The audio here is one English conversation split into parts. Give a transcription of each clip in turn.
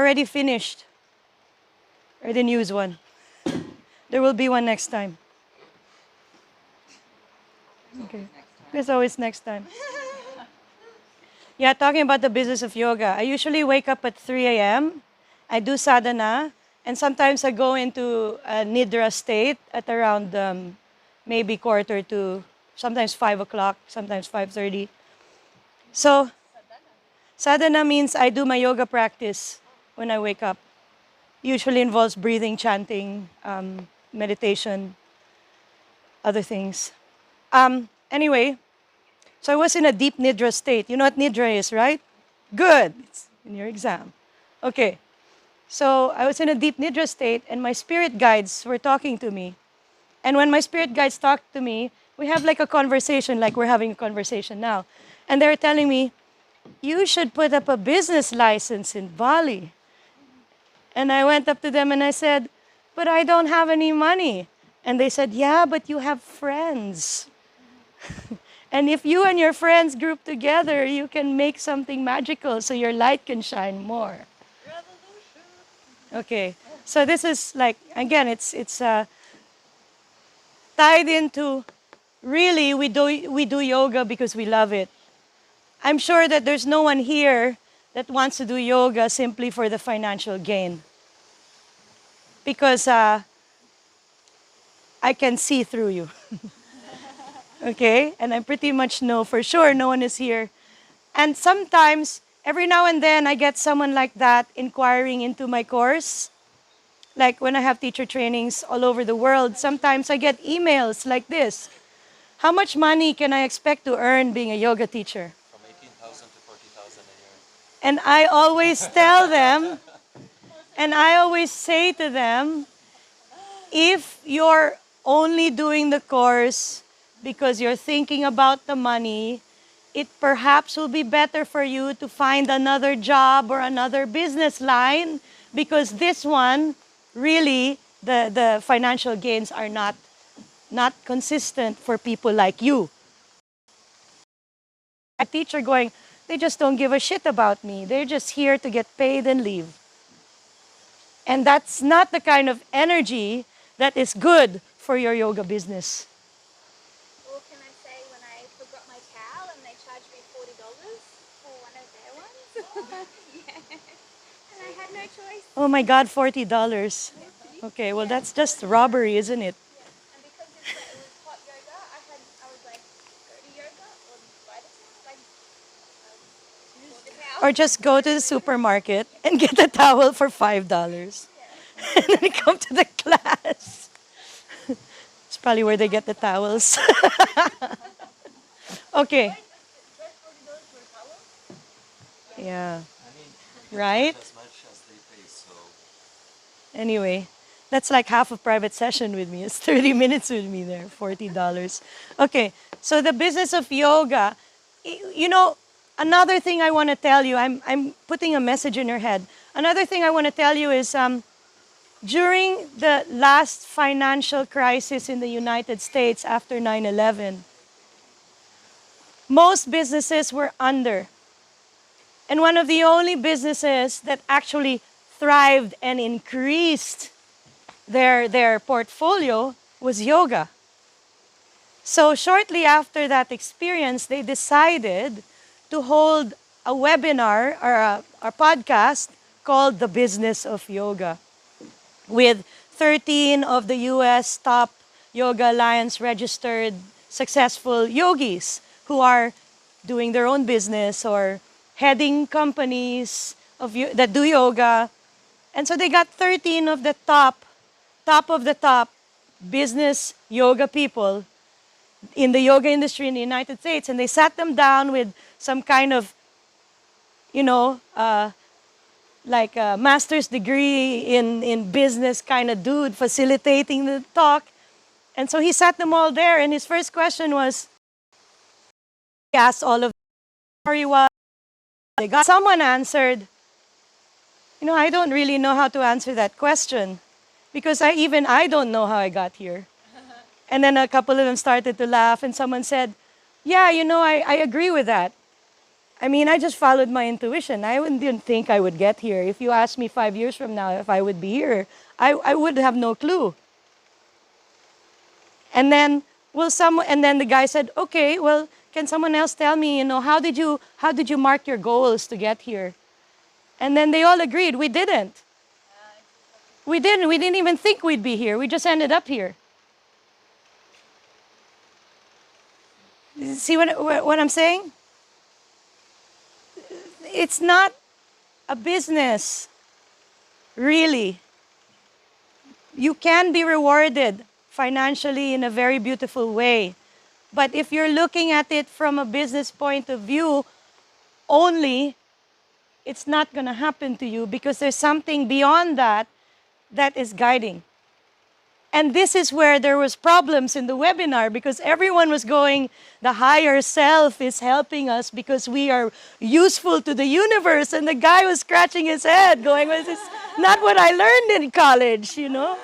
already finished. I didn't use one. There will be one next time. Okay. There's always next time. Yeah, talking about the business of yoga. I usually wake up at 3 a.m. I do sadhana, and sometimes I go into a nidra state at around maybe quarter to, sometimes 5 o'clock, sometimes 5:30. So, sadhana means I do my yoga practice when I wake up. Usually involves breathing, chanting, meditation, other things. Anyway, so I was in a deep nidra state. You know what nidra is, right? Good. It's in your exam. Okay. So I was in a deep nidra state, and my spirit guides were talking to me. And when my spirit guides talk to me, we have like a conversation, like we're having a conversation now. And they're telling me, you should put up a business license in Bali. And I went up to them and I said, but I don't have any money. And they said, yeah, but you have friends. And if you and your friends group together, you can make something magical so your light can shine more. Okay, so this is like, again, it's tied into, really, we do yoga because we love it. I'm sure that there's no one here that wants to do yoga simply for the financial gain. Because I can see through you. Okay? And I pretty much know for sure no one is here. And sometimes, every now and then, I get someone like that inquiring into my course. Like when I have teacher trainings all over the world, sometimes I get emails like this. How much money can I expect to earn being a yoga teacher? From 18,000 to 40,000 a year. And I always tell them, and I always say to them, if you're only doing the course because you're thinking about the money, it perhaps will be better for you to find another job or another business line, because this one, really, the financial gains are not consistent for people like you. A teacher going, they just don't give a shit about me. They're just here to get paid and leave. And that's not the kind of energy that is good for your yoga business. Or can I say when I forgot my towel and they charged me $40 for one of their ones? Yeah. And I had no choice. Oh my God, $40. Okay, well that's just robbery, isn't it? Yeah. And because it was hot yoga, I was like, go to yoga or buy the towel, like bought the towel. Or just go to the supermarket and get a towel for $5. And then come to the class. It's probably where they get the towels. Okay. Yeah. Right? As much as they pay, so. Anyway, that's like half a private session with me. It's 30 minutes with me there, $40. Okay, so the business of yoga, you know, another thing I want to tell you, I'm putting a message in your head. Another thing I want to tell you is during the last financial crisis in the United States after 9/11, most businesses were under. And one of the only businesses that actually thrived and increased their portfolio was yoga. So shortly after that experience, they decided to hold a webinar or a podcast called The Business of Yoga, with 13 of the US top Yoga Alliance registered successful yogis who are doing their own business or heading companies that do yoga. And so they got 13 of the top of the top business yoga people in the yoga industry in the United States. And they sat them down with some kind of, like a master's degree in business kind of dude facilitating the talk. And so he sat them all there, and his first question was, he asked all of them, they got, someone answered, I don't really know how to answer that question, because I don't know how I got here. And then a couple of them started to laugh, and someone said, yeah, I agree with that. I mean, I just followed my intuition. Didn't think I would get here. If you asked me 5 years from now if I would be here, I would have no clue. And then, and then the guy said, okay, well, can someone else tell me, how did you mark your goals to get here? And then they all agreed, we didn't. We didn't. We didn't even think we'd be here. We just ended up here. See what I'm saying? It's not a business, really. You can be rewarded financially in a very beautiful way. But if you're looking at it from a business point of view only, it's not going to happen to you because there's something beyond that that is guiding. And this is where there was problems in the webinar because everyone was going, the higher self is helping us because we are useful to the universe. And the guy was scratching his head going, well, this is not what I learned in college, Not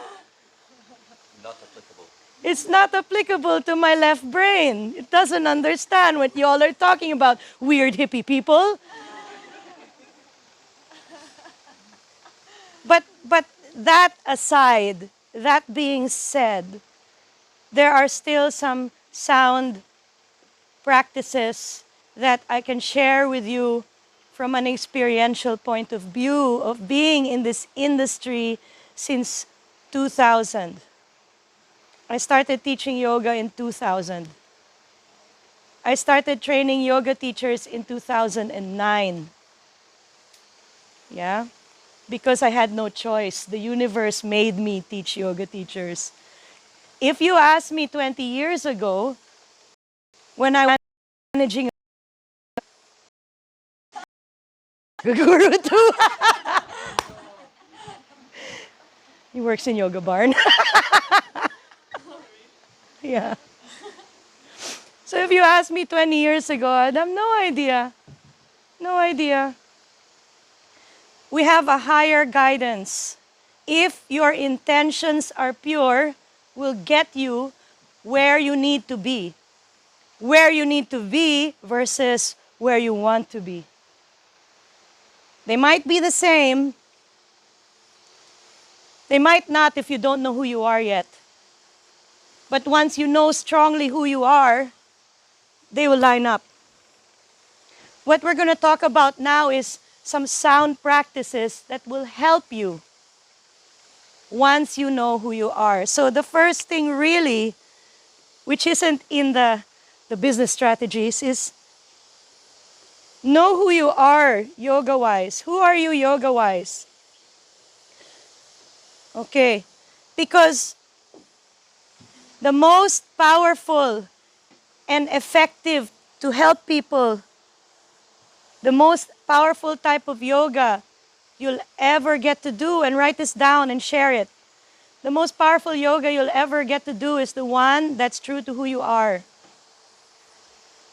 applicable. It's not applicable to my left brain. It doesn't understand what y'all are talking about, weird hippie people. But that aside, that being said, there are still some sound practices that I can share with you from an experiential point of view of being in this industry since 2000. I started teaching yoga in 2000. I started training yoga teachers in 2009. Yeah? Because I had no choice. The universe made me teach yoga teachers. If you asked me 20 years ago, when I was managing a guru too, he works in Yoga Barn. Yeah. So if you asked me 20 years ago, I'd have no idea. No idea. We have a higher guidance. If your intentions are pure, will get you where you need to be. Where you need to be versus where you want to be. They might be the same. They might not if you don't know who you are yet. But once you know strongly who you are, they will line up. What we're going to talk about now is some sound practices that will help you once you know who you are. So the first thing really, which isn't in the business strategies, is know who you are yoga-wise. Who are you yoga-wise? Okay, because the most powerful and effective to help people, the most powerful type of yoga you'll ever get to do, and write this down and share it. The most powerful yoga you'll ever get to do is the one that's true to who you are.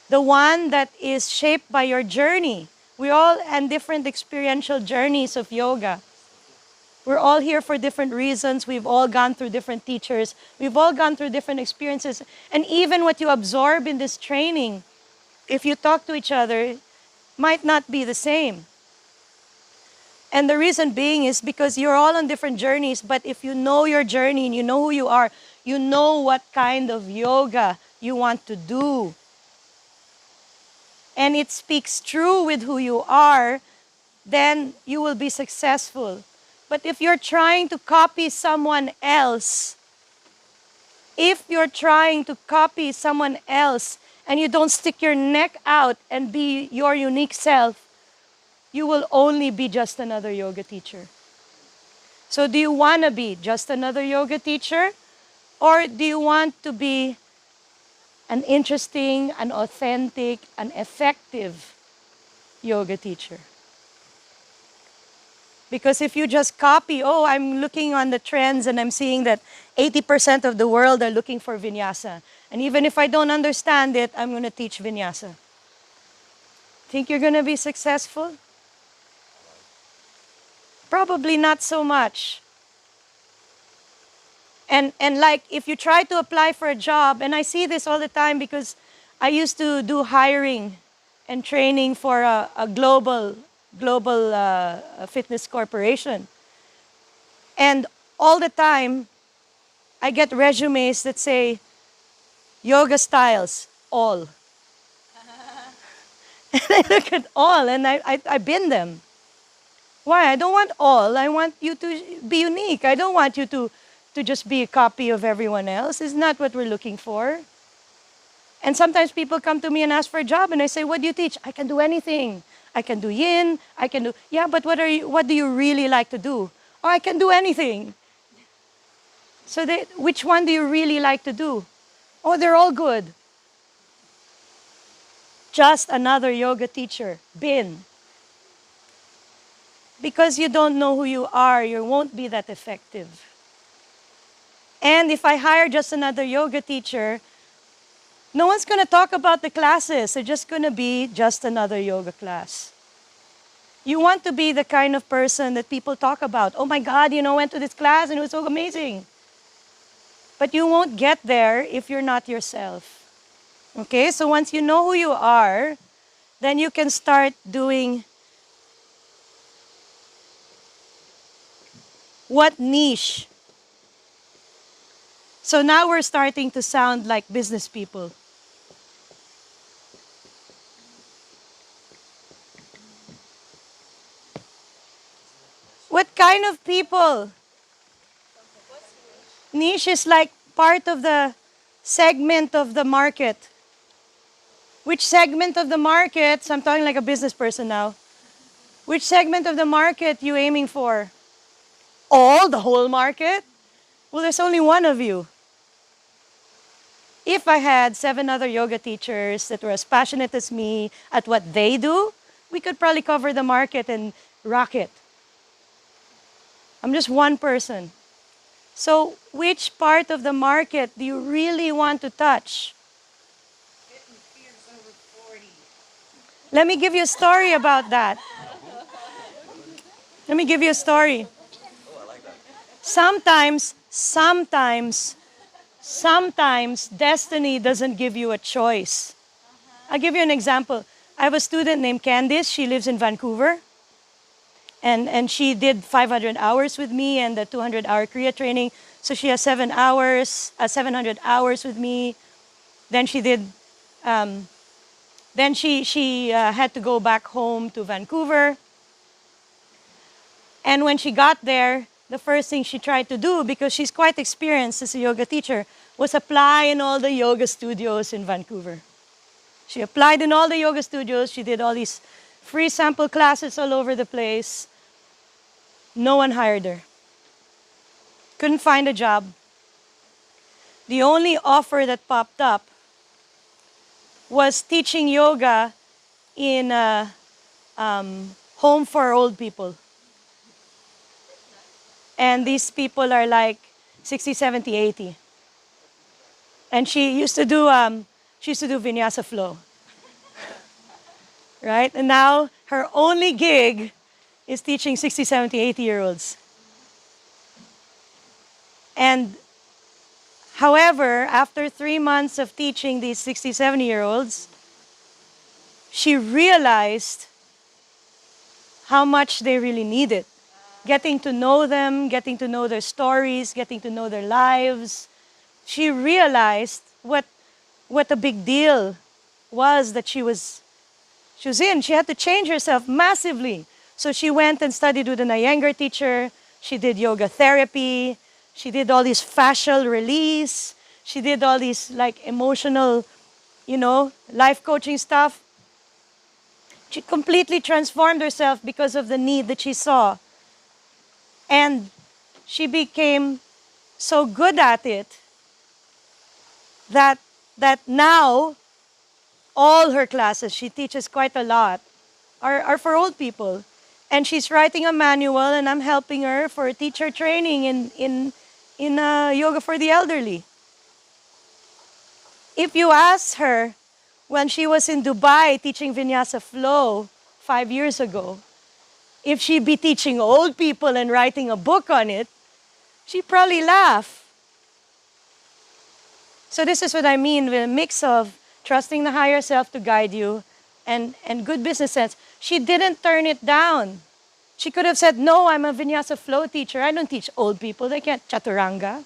The one that is shaped by your journey. We all have different experiential journeys of yoga. We're all here for different reasons. We've all gone through different teachers. We've all gone through different experiences. And even what you absorb in this training, if you talk to each other, might not be the same. And the reason being is because you're all on different journeys, but if you know your journey and you know who you are, you know what kind of yoga you want to do. And it speaks true with who you are, then you will be successful. But if you're trying to copy someone else, and you don't stick your neck out and be your unique self, you will only be just another yoga teacher. So do you want to be just another yoga teacher? Or do you want to be an interesting, an authentic, an effective yoga teacher? Because if you just copy, I'm looking on the trends and I'm seeing that 80% of the world are looking for vinyasa. And even if I don't understand it, I'm going to teach vinyasa. Think you're going to be successful? Probably not so much. And like if you try to apply for a job, and I see this all the time because I used to do hiring and training for a global fitness corporation. And all the time, I get resumes that say, yoga styles, all. And I look at all, and I bin them. Why? I don't want all. I want you to be unique. I don't want you to just be a copy of everyone else. It's not what we're looking for. And sometimes people come to me and ask for a job, and I say, what do you teach? I can do anything. I can do yin, I can do, yeah, but what do you really like to do? Oh, I can do anything. So which one do you really like to do? Oh, they're all good. Just another yoga teacher. Bin. Because you don't know who you are, you won't be that effective. And if I hire just another yoga teacher, no one's going to talk about the classes. They're just going to be just another yoga class. You want to be the kind of person that people talk about. Oh my God, went to this class and it was so amazing. But you won't get there if you're not yourself. Okay, so once you know who you are, then you can start doing what niche. So now we're starting to sound like business people. What kind of people? Niche is like part of the segment of the market. Which segment of the market, so I'm talking like a business person now. Which segment of the market you aiming for? All, the whole market? Well, there's only one of you. If I had 7 other yoga teachers that were as passionate as me at what they do, we could probably cover the market and rock it. I'm just one person. So which part of the market do you really want to touch? Let me give you a story about that. Let me give you a story. Oh, I like that. Sometimes destiny doesn't give you a choice. I'll give you an example. I have a student named Candice. She lives in Vancouver. And she did 500 hours with me and the 200-hour Kriya training. So she has 700 hours with me. Then she did, she had to go back home to Vancouver. And when she got there, the first thing she tried to do, because she's quite experienced as a yoga teacher, was apply in all the yoga studios in Vancouver. She applied in all the yoga studios. She did all these free sample classes all over the place. No one hired her. Couldn't find a job. The only offer that popped up was teaching yoga in a home for old people. And these people are like 60, 70, 80. And she used to do vinyasa flow. Right? And now her only gig is teaching 60, 70, 80-year-olds. And however, after 3 months of teaching these 60, 70-year-olds, she realized how much they really need it. Getting to know them, getting to know their stories, getting to know their lives. She realized what a big deal was that she was in. She had to change herself massively. So she went and studied with an Iyengar teacher. She did yoga therapy. She did all this fascial release. She did all these like emotional, life coaching stuff. She completely transformed herself because of the need that she saw. And she became so good at it that now all her classes, she teaches quite a lot, are for old people. And she's writing a manual, and I'm helping her for teacher training in yoga for the elderly. If you ask her, when she was in Dubai teaching Vinyasa Flow 5 years ago, if she'd be teaching old people and writing a book on it, she'd probably laugh. So this is what I mean with a mix of trusting the higher self to guide you and good business sense. She didn't turn it down. She could have said, no, I'm a vinyasa flow teacher. I don't teach old people. They can't chaturanga.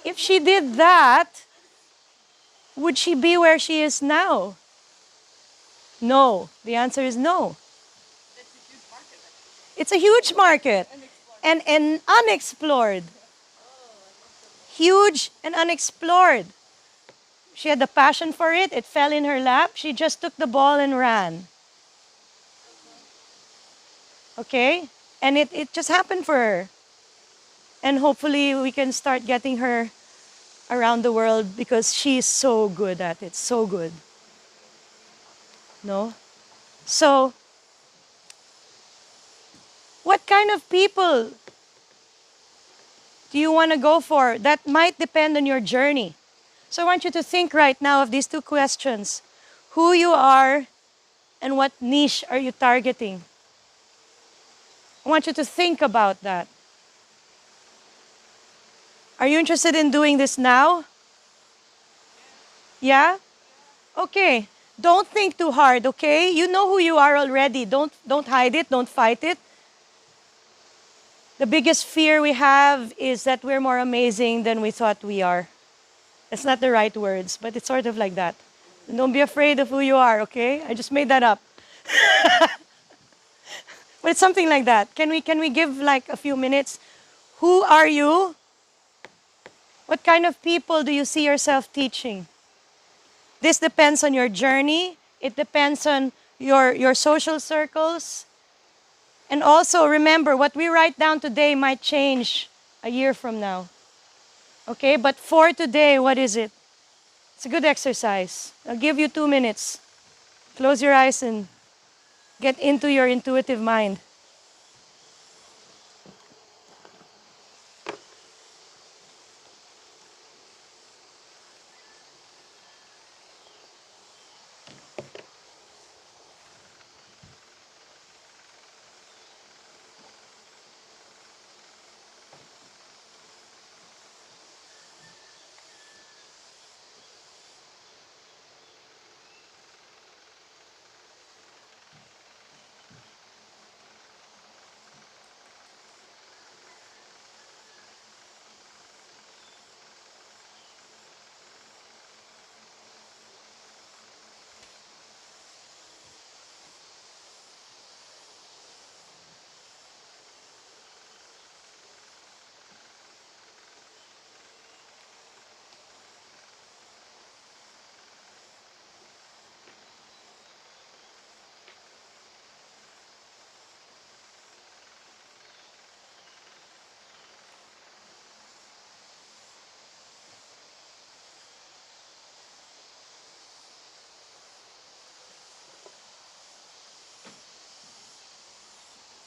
If she did that, would she be where she is now? No. The answer is no. It's a huge market and unexplored. Huge and unexplored. She had the passion for it. It fell in her lap. She just took the ball and ran. Okay? And it just happened for her. And hopefully we can start getting her around the world because she's so good at it. So good. No? So, what kind of people do you want to go for? That might depend on your journey. So I want you to think right now of these two questions. Who you are and what niche are you targeting? I want you to think about that. Are you interested in doing this now? Yeah? Okay. Don't think too hard, okay? You know who you are already. Don't hide it, don't fight it. The biggest fear we have is that we're more amazing than we thought we are. That's not the right words, but it's sort of like that. Don't be afraid of who you are, okay? I just made that up. But it's something like that. Can we give like a few minutes? Who are you? What kind of people do you see yourself teaching? This depends on your journey. It depends on your social circles. And also remember, what we write down today might change a year from now. Okay, but for today, what is it? It's a good exercise. I'll give you 2 minutes. Close your eyes and get into your intuitive mind.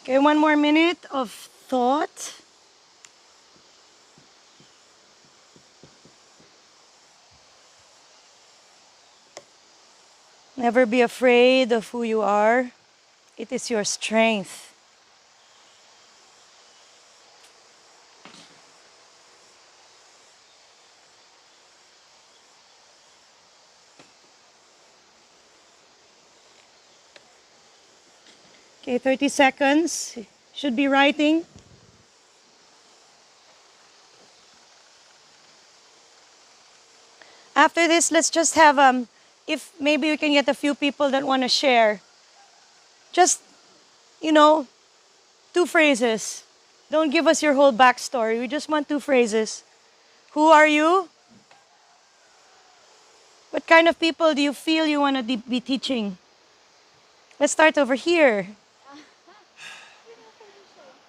Okay, 1 more minute of thought. Never be afraid of who you are. It is your strength. Okay, 30 seconds. Should be writing. After this, let's just have if maybe we can get a few people that want to share. Just, you know, 2 phrases. Don't give us your whole backstory. We just want 2 phrases. Who are you? What kind of people do you feel you want to be teaching? Let's start over here.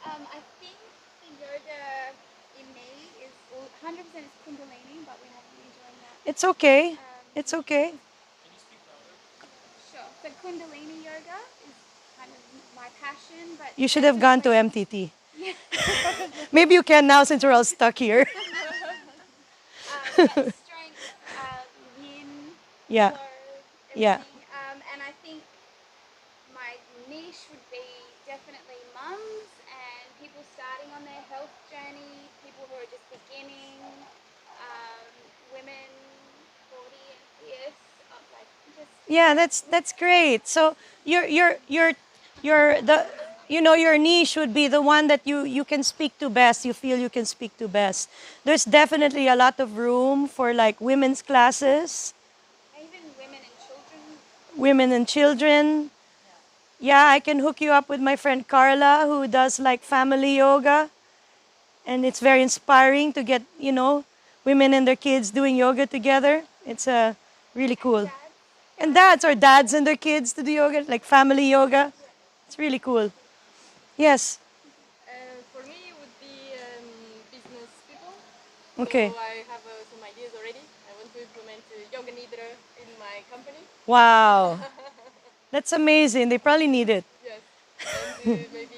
I think the yoga in me is 100% is Kundalini, but we haven't been doing that. It's okay. It's okay. Sure. So Kundalini yoga is kind of my passion, but You should have gone to MTT. Maybe you can now since we're all stuck here. strength, yin, Yeah. flow, Yeah. everything. And I think my niche would be definitely mums and people starting on their health journey, people who are just beginning, women 40 and fierce, like Yeah, that's great. So your the your niche would be the one that you can speak to best. You feel you can speak to best. There's definitely a lot of room for like women's classes, Even women and children. women and children. Yeah, I can hook you up with my friend Carla who does like family yoga, and it's very inspiring to get women and their kids doing yoga together. It's really cool. Dads. And dads or dads and their kids to do yoga, like family yoga. It's really cool. Yes. For me, it would be business people. Okay. So I have some ideas already. I want to implement yoga nidra in my company. Wow. That's amazing. They probably need it. Yes, and maybe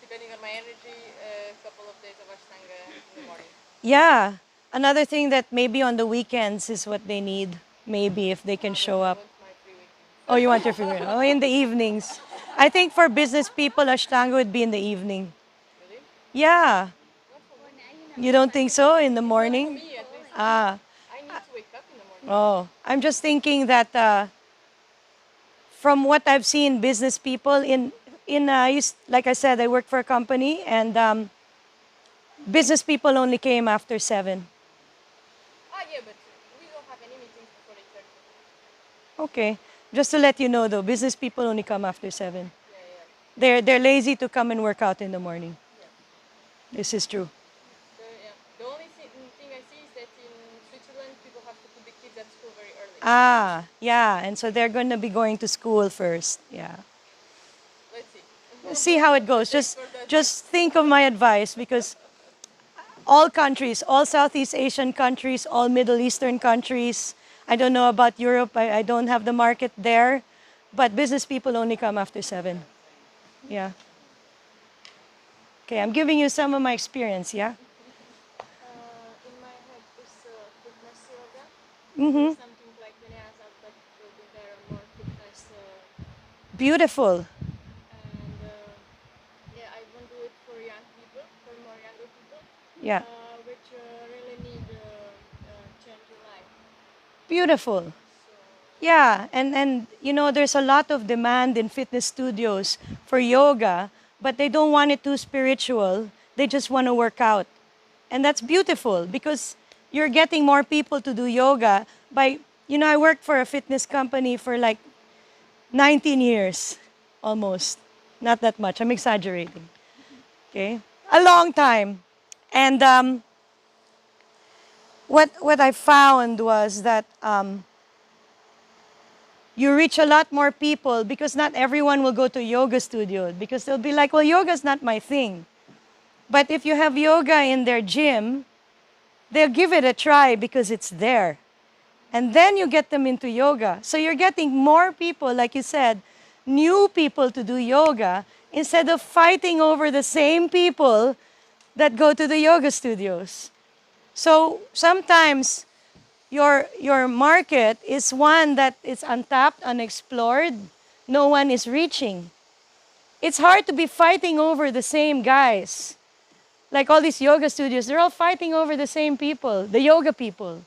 depending on my energy, a couple of days of ashtanga in the morning. Yeah. Another thing that maybe on the weekends is what they need. Maybe if they can show I up. want my free weekend. Oh, you want your favorite? Oh, in the evenings. I think for business people, Ashtanga would be in the evening. Really? Yeah. Not for Well, me. now you know You what don't time think to so start in the doing Not for morning? me, at least. Ah. I need to wake up in the morning. Oh, I'm just thinking that from what I've seen, business people like I said, I work for a company, and business people only came after 7. Ah, yeah, but we don't have any meetings before 8:30. Okay, just to let you know though, business people only come after 7. Yeah, yeah, They're lazy to come and work out in the morning. yeah. This is true. Yeah. The only thing I see is that in Switzerland, people have to put the kids at school very early. Ah, yeah, and so they're going to be going to school first. Yeah. Let's see. See how it goes. Thanks Just for the advice. just think of my advice, because all countries, all Southeast Asian countries, all Middle Eastern countries. I don't know about Europe. I don't have the market there, but business people only come after 7. Yeah. Okay, I'm giving you some of my experience. Yeah. In my head is fitness yoga. Mm-hmm. Something like vinyasa, but will be there more fitness. Beautiful. And yeah, I want to do it for young people, for more younger people, Yeah. which really need change in life. Beautiful. So Yeah, and there's a lot of demand in fitness studios for yoga, but they don't want it too spiritual. They just want to work out. And that's beautiful because you're getting more people to do yoga by, I worked for a fitness company for like 19 years almost. Not that much. I'm exaggerating. Okay? A long time. And what I found was that you reach a lot more people because not everyone will go to yoga studio because they'll be like, well, yoga's not my thing. But if you have yoga in their gym, they'll give it a try because it's there. And then you get them into yoga. So you're getting more people, like you said, new people to do yoga instead of fighting over the same people that go to the yoga studios. So sometimes your market is one that is untapped, unexplored, no one is reaching. It's hard to be fighting over the same guys. Like all these yoga studios, they're all fighting over the same people, the yoga people.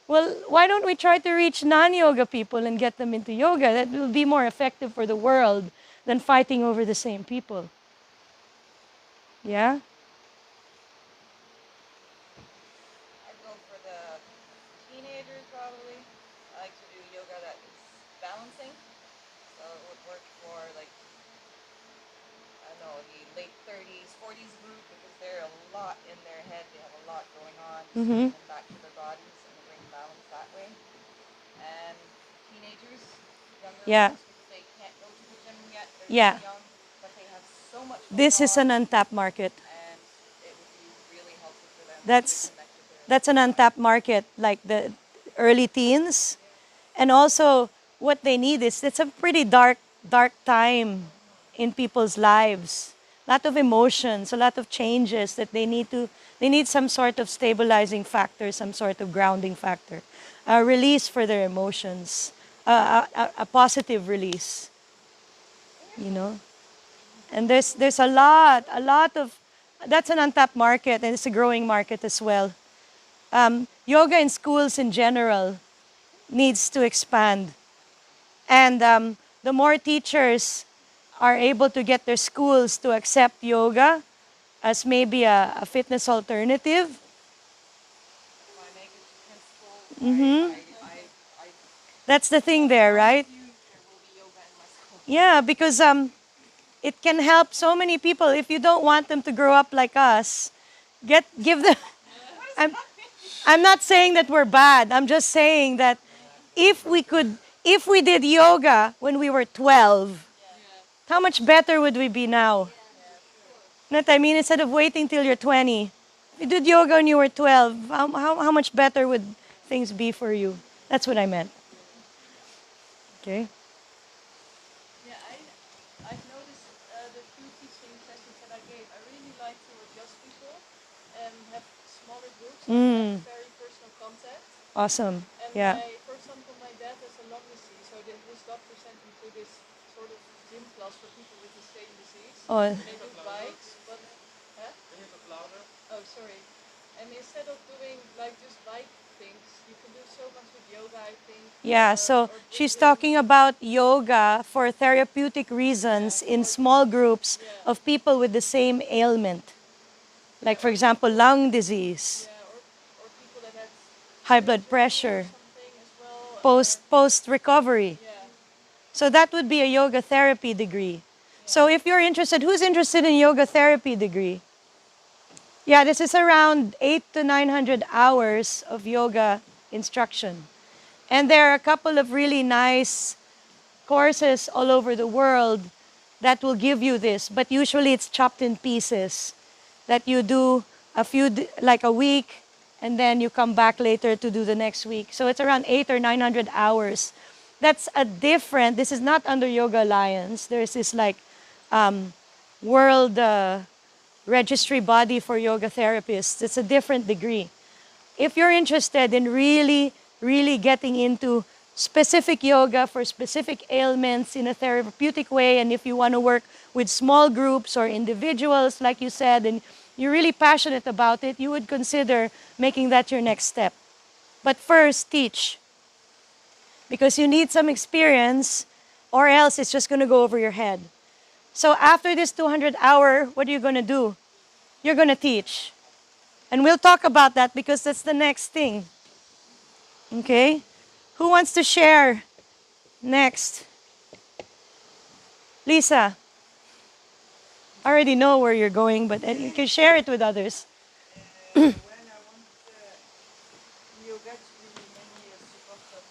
Well, why don't we try to reach non-yoga people and get them into yoga? That will be more effective for the world than fighting over the same people. Yeah? I'd go for the teenagers probably. I like to do yoga that is balancing. So it would work for like, I don't know, the late 30s, 40s group because they're a lot in their head. They have a lot going on. Mm-hmm. And back to their bodies and bring balance that way. And teenagers, younger Yeah. ones, because they can't go to the gym yet. They're Yeah. too young, but they have so much going This is on. an untapped market. And it would be really helpful for them to That's reconnect with their that's an untapped market, like the early teens. And also what they need is, it's a pretty dark time in people's lives. A lot of emotions, a lot of changes that they need some sort of stabilizing factor, some sort of grounding factor, a release for their emotions, a positive release, you know. And there's a lot of, that's an untapped market, and it's a growing market as well. Yoga in schools in general needs to expand. And the more teachers are able to get their schools to accept yoga as maybe a fitness alternative. If I make it to principal, Mm-hmm. I That's the thing there, right? you there will be yoga in my school. Yeah, because it can help so many people. If you don't want them to grow up like us, give them. I'm, I'm not saying that we're bad. I'm just saying that if we did yoga when we were 12, how much better would we be now? Know what I mean? Instead of waiting till you're 20. If you did yoga when you were 12, how much better would things be for you? That's what I meant. Okay? Yeah, I've noticed the few teaching sessions that I gave. I really like to adjust people and have smaller groups and have very personal contact. Awesome. And Yeah. for example, my dad has a lung disease, so his doctor sent him to this sort of gym class for people with the same disease. Oh, They do bikes, but huh? Oh, sorry. And instead of doing like just bike things, you can do so much with yoga, I think. yeah, so or she's breathing. talking about yoga for therapeutic reasons in small groups of people with the same ailment. Like, for example, lung disease, Yeah, or people that had high blood surgery or pressure, something as well. post recovery. Yeah, So that would be a yoga therapy degree. So if you're interested, who's interested in yoga therapy degree? Yeah, this is around 800 to 900 hours of yoga instruction. And there are a couple of really nice courses all over the world that will give you this, but usually it's chopped in pieces that you do like a week, and then you come back later to do the next week. So it's around 800 or 900 hours. That's a different, this is not under Yoga Alliance. There's this like world registry body for yoga therapists. It's a different degree. If you're interested in really getting into specific yoga for specific ailments in a therapeutic way, and if you want to work with small groups or individuals, like you said, and you're really passionate about it, you would consider making that your next step. But first, teach, because you need some experience, or else it's just going to go over your head. So after this 200-hour, what are you going to do? You're going to teach. And we'll talk about that because that's the next thing. Okay? Who wants to share next? Lisa, I already know where you're going, but you can share it with others. well, I want yoga to be mainly a support of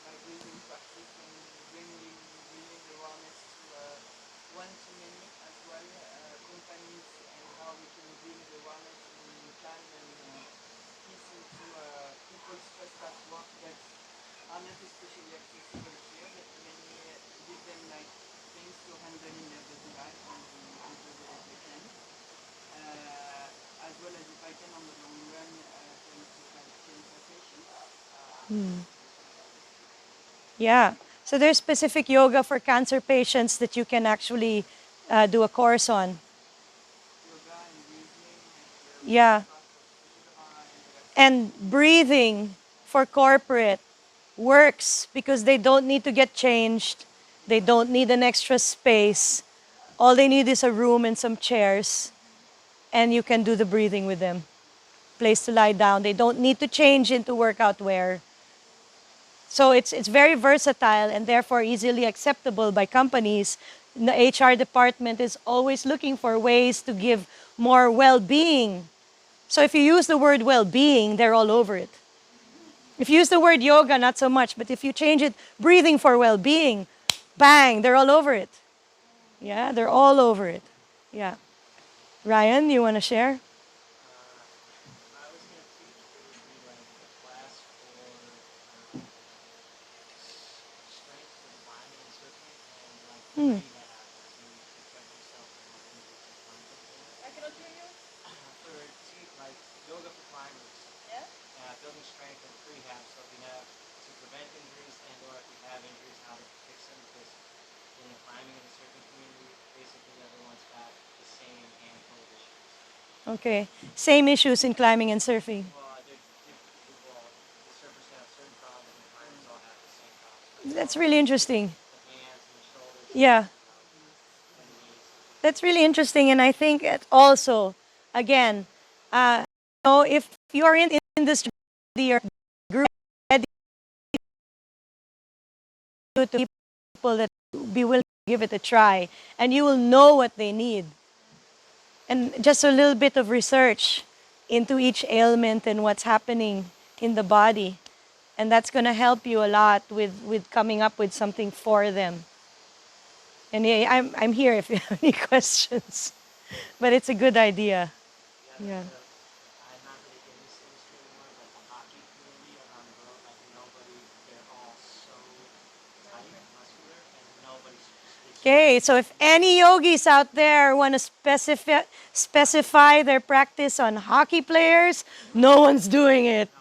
my breathing practice and bringing awareness to one-to-many as well, companies, and how we can bring the awareness and calm and peace into people's stress at work that are not especially accessible here, but mainly give them like things to handle in their daily life and improve it if they can. As well as if I can on the long run to improve my cancer patients. Yeah. So there's specific yoga for cancer patients that you can actually do a course on. Yoga and breathing, like Yeah. and And breathing for corporate works because they don't need to get changed. They don't need an extra space. All they need is a room and some chairs, and you can do the breathing with them. Place to lie down. They don't need to change into workout wear. So it's very versatile and therefore easily acceptable by companies. The HR department is always looking for ways to give more well-being. So if you use the word well-being, they're all over it. If you use the word yoga, not so much, but if you change it, breathing for well-being, bang, they're all over it. Yeah, they're all over it. Yeah. Ryan, you want to share? If I was going to teach, it would be like a class for strength for climbing and surfing and like rehab as you protect yourself from like injuries and climbing. I cannot hear you. For like yoga for climbers, Yeah. building strength and rehab, so if you have to prevent injuries and or if you have injuries, how to fix them because in the climbing and the surfing community, basically everyone's got the same handful of issues. Okay. Same issues in climbing and surfing. Well, the surfers have certain problems and the climbers all have the same problems. That's really interesting. the hands and the shoulders Yeah, and the knees. that's really interesting. And I think it also, again, if you are in this or group, ready to people that be willing to give it a try, and you will know what they need. And just a little bit of research into each ailment and what's happening in the body. And that's going to help you a lot with coming up with something for them. And yeah, I'm here if you have any questions. But it's a good idea. Yeah. I'm not really in this industry anymore, but the hockey community around the world, like nobody, they're all so tight, muscular, and nobody speaks. Okay, so if any yogis out there want to specify their practice on hockey players, no one's doing it.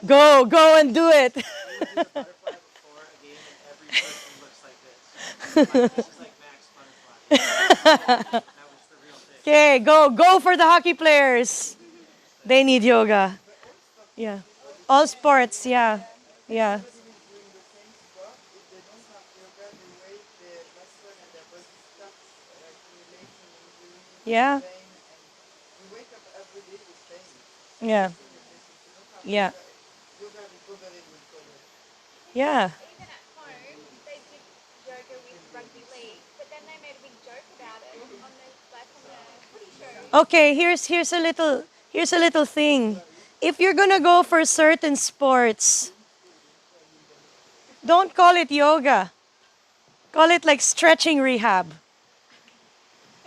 Go and do it. Butterfly before a game, and every person looks like this. Like, this is like Max Butterfly. That was the real thing. Okay, go for the hockey players. They need yoga. Yeah. All sports, yeah. Yeah. Yeah. Yeah. Yeah. Yeah. Even at home, they did yoga with rugby league, but then they made a big joke about it on the footy show. Okay, here's a little thing. If you're gonna go for certain sports, don't call it yoga. Call it like stretching rehab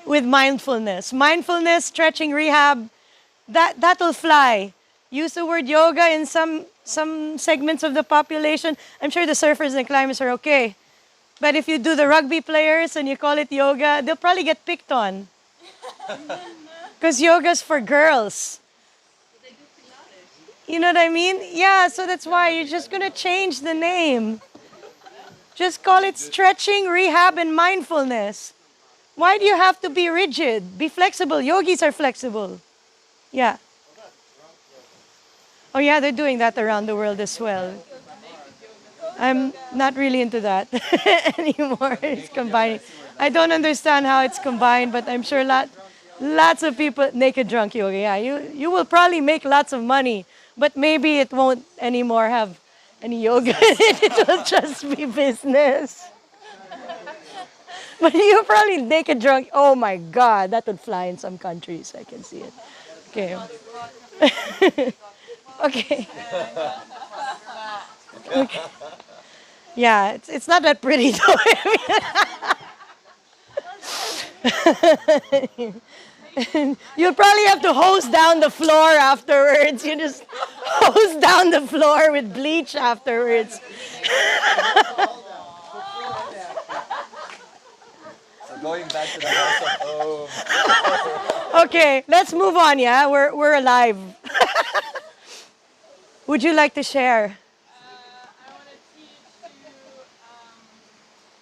with mindfulness. Mindfulness, stretching rehab, that'll fly. Use the word yoga in some segments of the population. I'm sure the surfers and climbers are okay. But if you do the rugby players and you call it yoga, they'll probably get picked on. Because yoga's for girls. You know what I mean? Yeah, so that's why you're just going to change the name. Just call it stretching, rehab, and mindfulness. Why do you have to be rigid? Be flexible. Yogis are flexible. Yeah. Oh, yeah, they're doing that around the world as well. I'm not really into that anymore. It's combining. I don't understand how it's combined, but I'm sure lots of people naked drunk yoga. Yeah, you will probably make lots of money, but maybe it won't anymore have any yoga. It will just be business. But you probably naked drunk. Oh my God, that would fly in some countries. I can see it. Okay. Okay. Okay. Yeah, it's not that pretty though. You'll probably have to hose down the floor afterwards. You just hose down the floor with bleach afterwards. So going back to the house of home. Okay, let's move on. Yeah, we're alive. Would you like to share? I want to teach to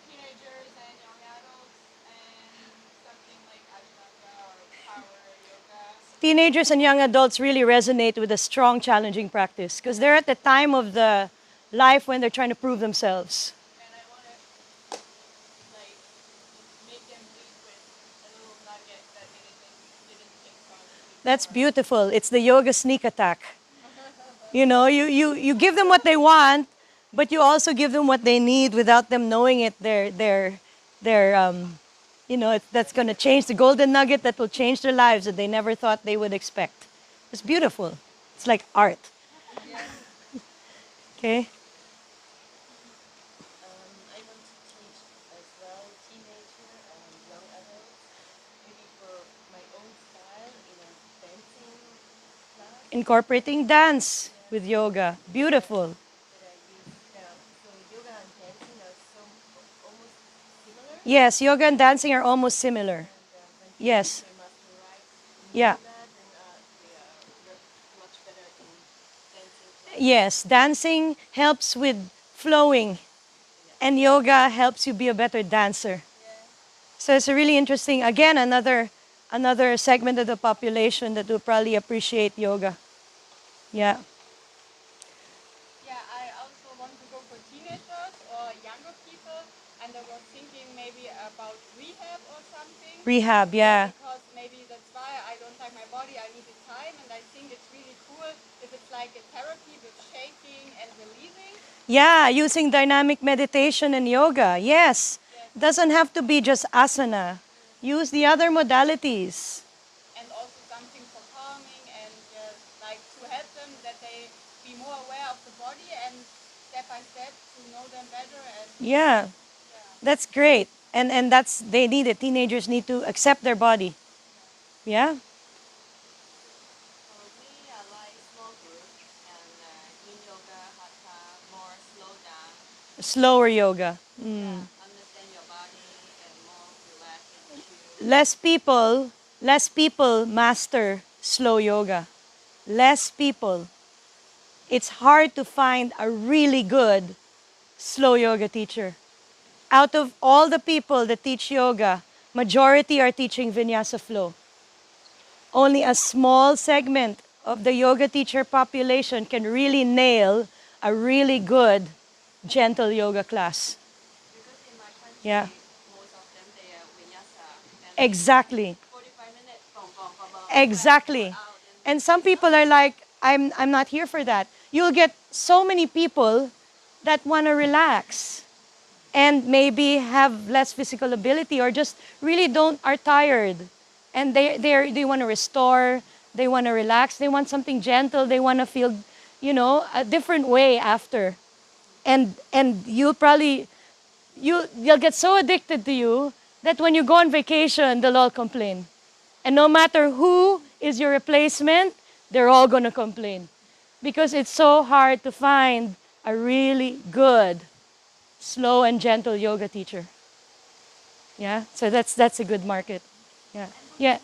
teenagers and young adults and something like Ashtanga or power yoga. Teenagers and young adults really resonate with a strong, challenging practice because they're at the time of the life when they're trying to prove themselves. And I want to like make them lead with a little nugget that they didn't think about. That's beautiful. It's the yoga sneak attack. You know, you give them what they want, but you also give them what they need without them knowing it. That's going to change the golden nugget that will change their lives that they never thought they would expect. It's beautiful. It's like art. Okay? I want to teach as well teenager and young adults, maybe for my own style in a dancing class Incorporating dance with yoga. Beautiful. that I use. So yoga and dancing are so almost similar. Yes, yoga and dancing are almost similar. And when Yes. they master right Yeah. that, then they are much better in dancing. Yes, dancing helps with flowing, and yoga helps you be a better dancer. So it's a really interesting, again, another segment of the population that will probably appreciate yoga. Yeah. Yeah, I also want to go for teenagers or younger I was thinking maybe about rehab or something. Rehab, yeah. Because maybe that's why I don't like my body. I needed time, and I think it's really cool if it's like a therapy with shaking and releasing. Yeah, using dynamic meditation and yoga. Yes. Yes. Doesn't have to be just asana. Use the other modalities. And also something for calming and like to help them that they be more aware of the body and step by step to know them better and Yeah. That's great. And that's they need it. Teenagers need to accept their body. Yeah? For me, I like small group and yin yoga, hatha, more slow down. Slower yoga. Understand your body and more relaxed and chill. Less people master slow yoga. Less people. It's hard to find a really good slow yoga teacher. Out of all the people that teach yoga, majority are teaching vinyasa flow. Only a small segment of the yoga teacher population can really nail a really good gentle yoga class. Because in my country, Yeah. most of them they are vinyasa and Exactly. 45 minutes, boom, boom, boom, boom, Exactly. out And some people are like, I'm not here for that. You'll get so many people that want to relax and maybe have less physical ability or just really don't are tired and they want to restore, they want to relax, they want something gentle, they want to feel, a different way after. And you'll get so addicted to you that when you go on vacation, they'll all complain. And no matter who is your replacement, they're all going to complain. Because it's so hard to find a really good, slow and gentle yoga teacher. Yeah, so that's a good market. Yeah, yeah.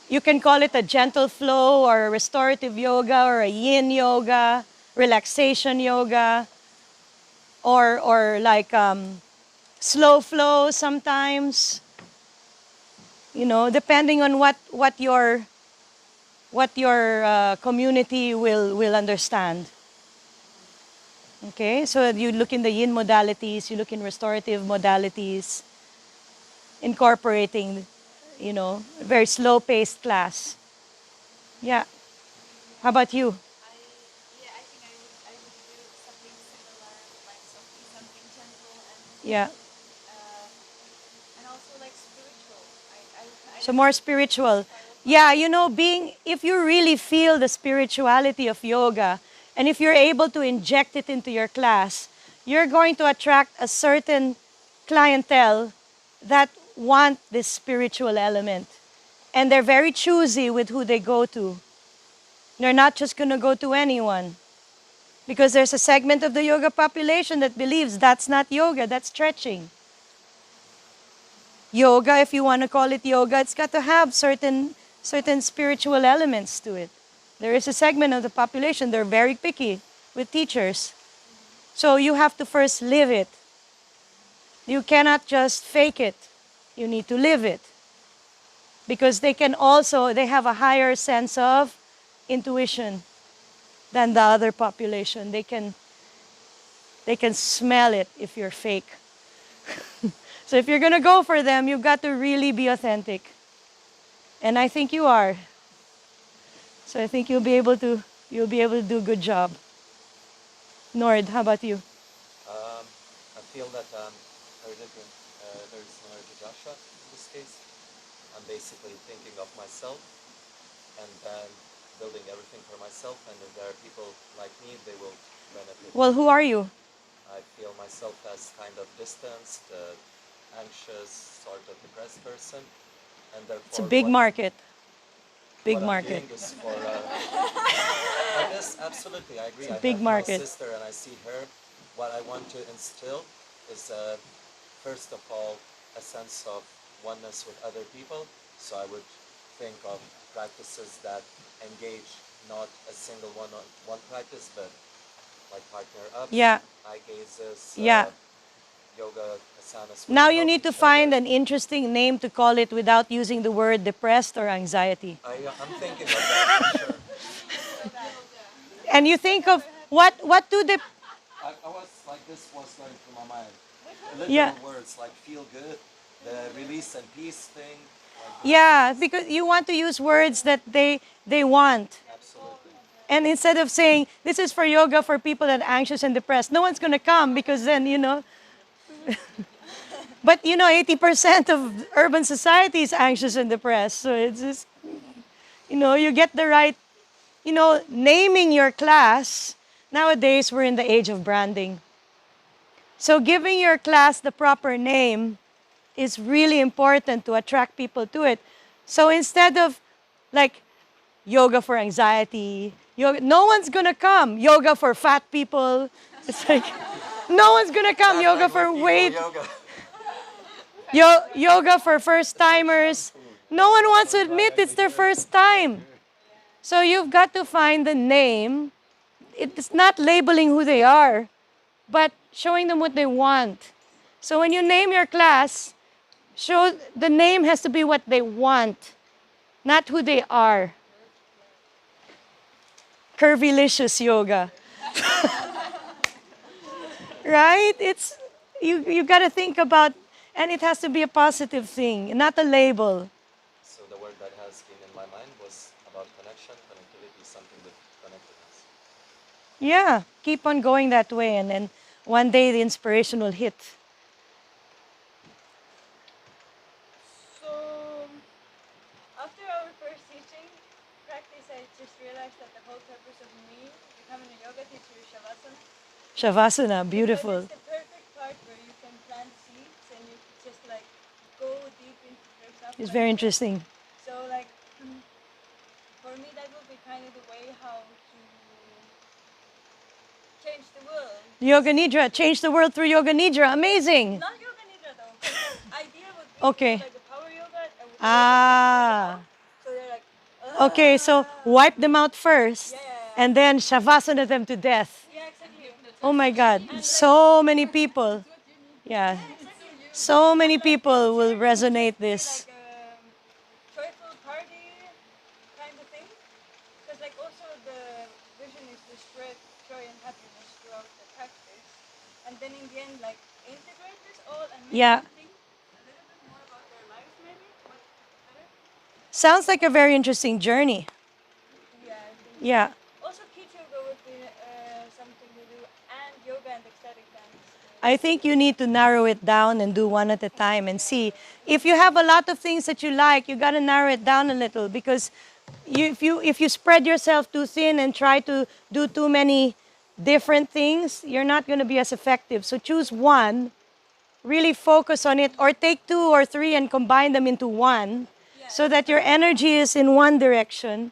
You can call it a gentle flow or a restorative yoga or a yin yoga, relaxation yoga, or like slow flow sometimes. Depending on what your community will understand. Okay, so you look in the yin modalities, you look in restorative modalities, incorporating, very slow-paced class. Yeah. How about you? Yeah, I think I would do something similar, like something gentle Yeah. and also like spiritual. I So don't more know. spiritual. Yeah, if you really feel the spirituality of yoga, and if you're able to inject it into your class, you're going to attract a certain clientele that want this spiritual element. And they're very choosy with who they go to. They're not just going to go to anyone. Because there's a segment of the yoga population that believes that's not yoga, that's stretching. Yoga, if you want to call it yoga, it's got to have certain spiritual elements to it. There is a segment of the population, they're very picky with teachers. So you have to first live it. You cannot just fake it. You need to live it. Because they have a higher sense of intuition than the other population. They can smell it if you're fake. So if you're going to go for them, you've got to really be authentic. And I think you are. So I think you'll be able to do a good job. Nord, how about you? I feel that very different. There is no Jajasha in this case. I'm basically thinking of myself and then building everything for myself. And if there are people like me, they will benefit. Well, who are you? I feel myself as kind of distanced, anxious, sort of depressed person, and It's a therefore big market. Big what I'm market. doing is for. I guess absolutely, I agree. It's a I big have market. my sister, and I see her. What I want to instill is, first of all, a sense of oneness with other people. So I would think of practices that engage not a single one practice, but like partner ups, Yeah. eye gazes, Yeah. yoga asanas. Now you need to find an interesting name to call it without using the word depressed or anxiety. I'm thinking of that for sure. And you think of what do the I was It's like this was going through my mind. The Yeah. literal words like feel good, the release and peace thing. Like this. Yeah, because you want to use words that they want. Absolutely. And instead of saying this is for yoga for people that are anxious and depressed, no one's going to come because then, but 80% of urban society is anxious and depressed. So it's just, you get the right, naming your class. Nowadays, we're in the age of branding. So giving your class the proper name is really important to attract people to it. So instead of like yoga for anxiety, yoga, no one's gonna come. Yoga for fat people. It's like no one's gonna come. Fat Yoga like for people weight. yoga. Yoga for first timers. No one wants to admit it's their first time. So you've got to find the name. It's not labeling who they are, but showing them what they want. So when you name your class, the name has to be what they want, not who they are. Curvylicious yoga. Right? It's you got to think about, and it has to be a positive thing, not a label. So the word that has been in my mind was about connection, connectivity, something that connected us. Yeah, keep on going that way, and then one day the inspiration will hit. So, after our first teaching practice, I just realized that the whole purpose of me becoming a yoga teacher is Shavasana. Shavasana, Because beautiful. it's the perfect part where you can plant seeds and you just like go deep into, for example. It's like very interesting. So like, for me that would be kind of the way how to change the world. Yoga Nidra, change the world through Yoga Nidra. Amazing. Not yoga nidra though. 'Cause the idea would be Okay. like the power yoga. And with Ah. so they're like. Okay, so wipe them out first, Yeah. and then Shavasana them to death. Yeah, exactly. Oh my God, so many people. Yeah, so many people will resonate this. Like joyful party kind of thing. Because like also the vision is to spread joy and happiness throughout the practice, and then in the end like integrate this all and make Yeah. them think a little bit more about their lives maybe. What better? Sounds like a very interesting journey. Yeah, I think. Yeah. Also, Kit yoga would be something to do, and yoga and ecstatic dance. I think you need to narrow it down and do one at a time and see. If you have a lot of things that you like, you got to narrow it down a little, because if you spread yourself too thin and try to do too many different things, you're not going to be as effective. So choose one, really focus on it, or take two or three and combine them into one, so that your energy is in one direction,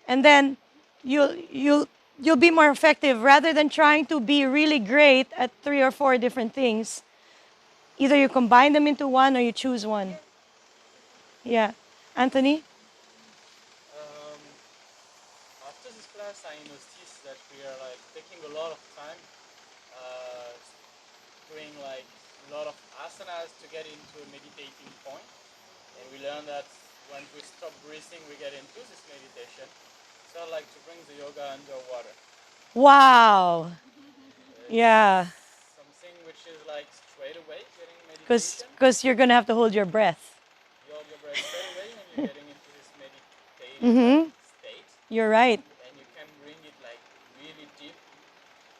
and then you'll be more effective rather than trying to be really great at three or four different things. Either you combine them into one or you choose one. Yeah. Anthony? Um, After this class, I noticed that we are like taking a lot of time, uh, doing like a lot of asanas to get into a meditating point. And we learn that when we stop breathing, we get into this meditation. So I like to bring the yoga underwater. Wow. Yeah. Something which is like straight away getting Because meditation. you're going to have to hold your breath. You hold your breath straight away and you're getting into this meditative state. You're right. And you can bring it like really deep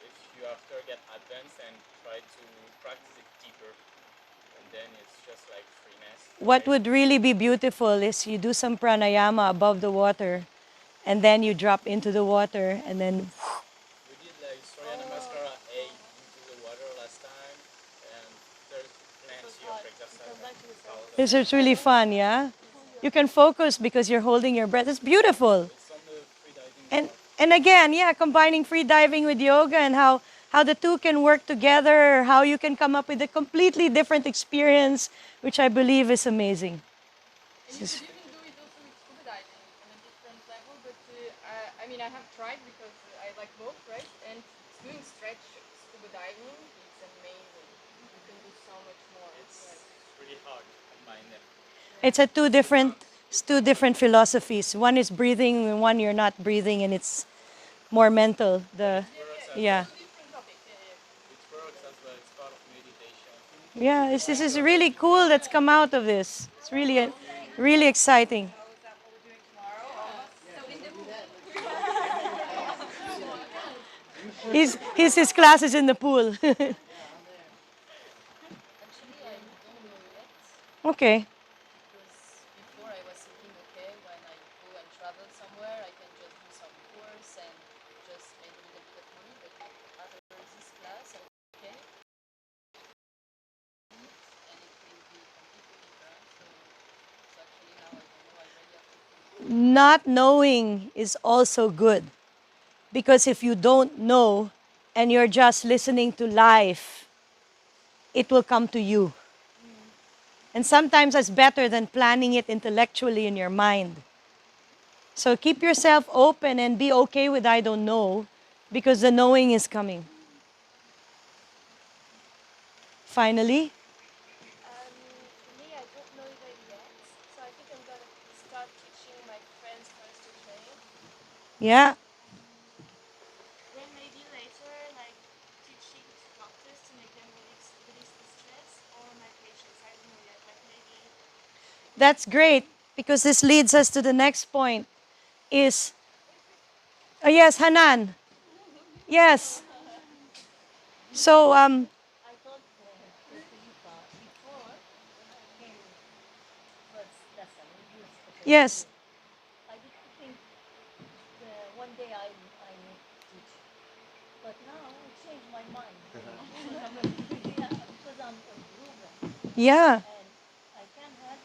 if you after get advanced and try to practice it deeper. And then it's just like freeness. What would really be beautiful is you do some pranayama above the water, and then you drop into the water, and then We did like Surya Namaskara A into the water last time, and there's plenty of exercise. this is really fun, yeah? You can focus because you're holding your breath. It's beautiful. It's on the free diving. And again, yeah, combining free diving with yoga, and how the two can work together, how you can come up with a completely different experience, which I believe is amazing. And you could even do it also with scuba diving on a different level, but I mean, I have tried because I like both, right? And doing stretch scuba diving, it's amazing. You can do so much more. It's really hard to combine them. It's two different philosophies. One is breathing, and one you're not breathing, and it's more mental. Yeah. Different topic. It works Yeah, this is really cool that's come out of this. It's really, really exciting. So is that what we're doing tomorrow, all of us? So in the pool. His class is in the pool. Actually, I don't know yet Okay. because before I was thinking, okay, when I go and travel somewhere, I can just do some course and just make a little bit of money. But after this class, okay, and it will be completely different. So actually now I don't know. I really have to think. Not knowing is also good because if you don't know and you're just listening to life, it will come to you. And sometimes that's better than planning it intellectually in your mind. So keep yourself open and be okay with I don't know because the knowing is coming. Finally, For me, I don't know that yet. So I think I'm gonna start teaching my friends first to train. yeah. Then maybe later, like teaching to doctors to make them release the stress, or my patients. I don't know yet. Like maybe. That's great because this leads us to the next point is oh yes, Hanan. Yes. So I thought for Filipa, before when I came first lesson with you, especially with yes. you, I didn't think one day I need to teach. But now I changed my mind because I'm because I'm proven Yeah. and I can help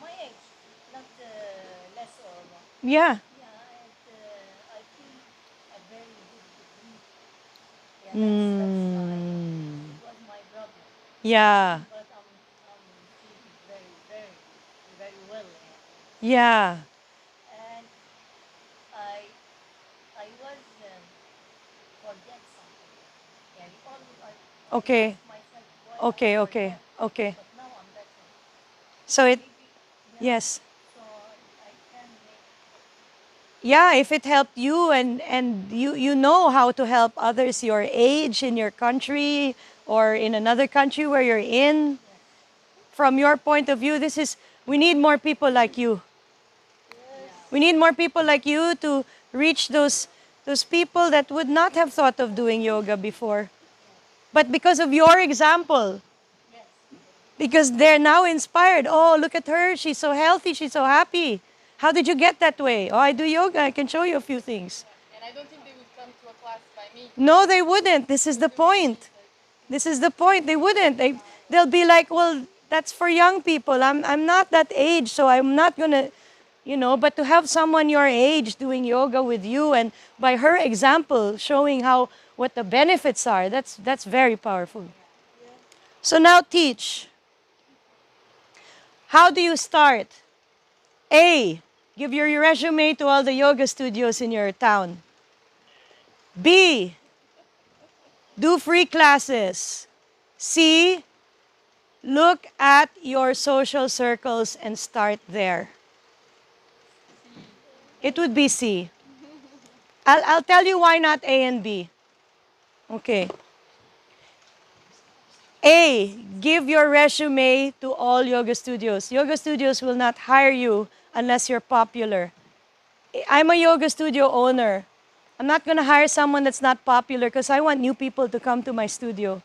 my age, not less or more. Yeah. Yeah, and I feel a very good degree. Yeah, that's my. Mm. It was my problem. Yeah. But I'm feeling very well Yeah. and I I was forget something and I Okay. asked myself why I Okay, okay. forget Okay. but now I'm better So it maybe yeah yes. so I can make Yeah, if it helped you and you know how to help others your age in your country or in another country where you're in, yes from your point of view, this is we need more people like you. yeah We need more people like you to reach those people that would not have thought of doing yoga before. yes But because of your example, yes because they're now inspired. Oh, look at her. She's so healthy. She's so happy. How did you get that way? Oh, I do yoga. I can show you a few things. Yeah. And I don't think they would come to a class by me. No, they wouldn't. This is Because the they would be point. like, This is the point. They wouldn't. They'll be like, well, that's for young people. I'm not that age, so I'm not going to, but to have someone your age doing yoga with you and by her example showing how what the benefits are, that's very powerful. So now teach. How do you start? A, give your resume to all the yoga studios in your town. B, do free classes. C, look at your social circles and start there. It would be C. I'll tell you why not A and B. Okay. A, give your resume to all yoga studios. Yoga studios will not hire you unless you're popular. I'm a yoga studio owner. I'm not going to hire someone that's not popular because I want new people to come to my studio.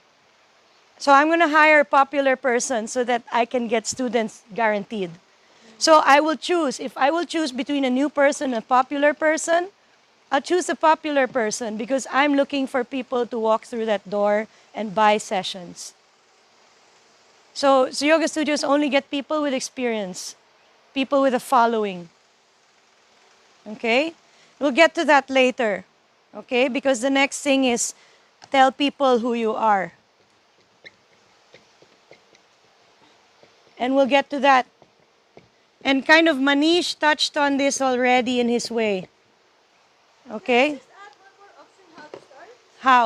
So I'm going to hire a popular person so that I can get students guaranteed. So I will choose. If I will choose between a new person and a popular person, I'll choose a popular person because I'm looking for people to walk through that door and buy sessions. So yoga studios only get people with experience, people with a following. Okay? We'll get to that later. Okay? Because the next thing is tell people who you are. And we'll get to that. And kind of Manish touched on this already in his way. Can I Okay? just add one more option how to start? How?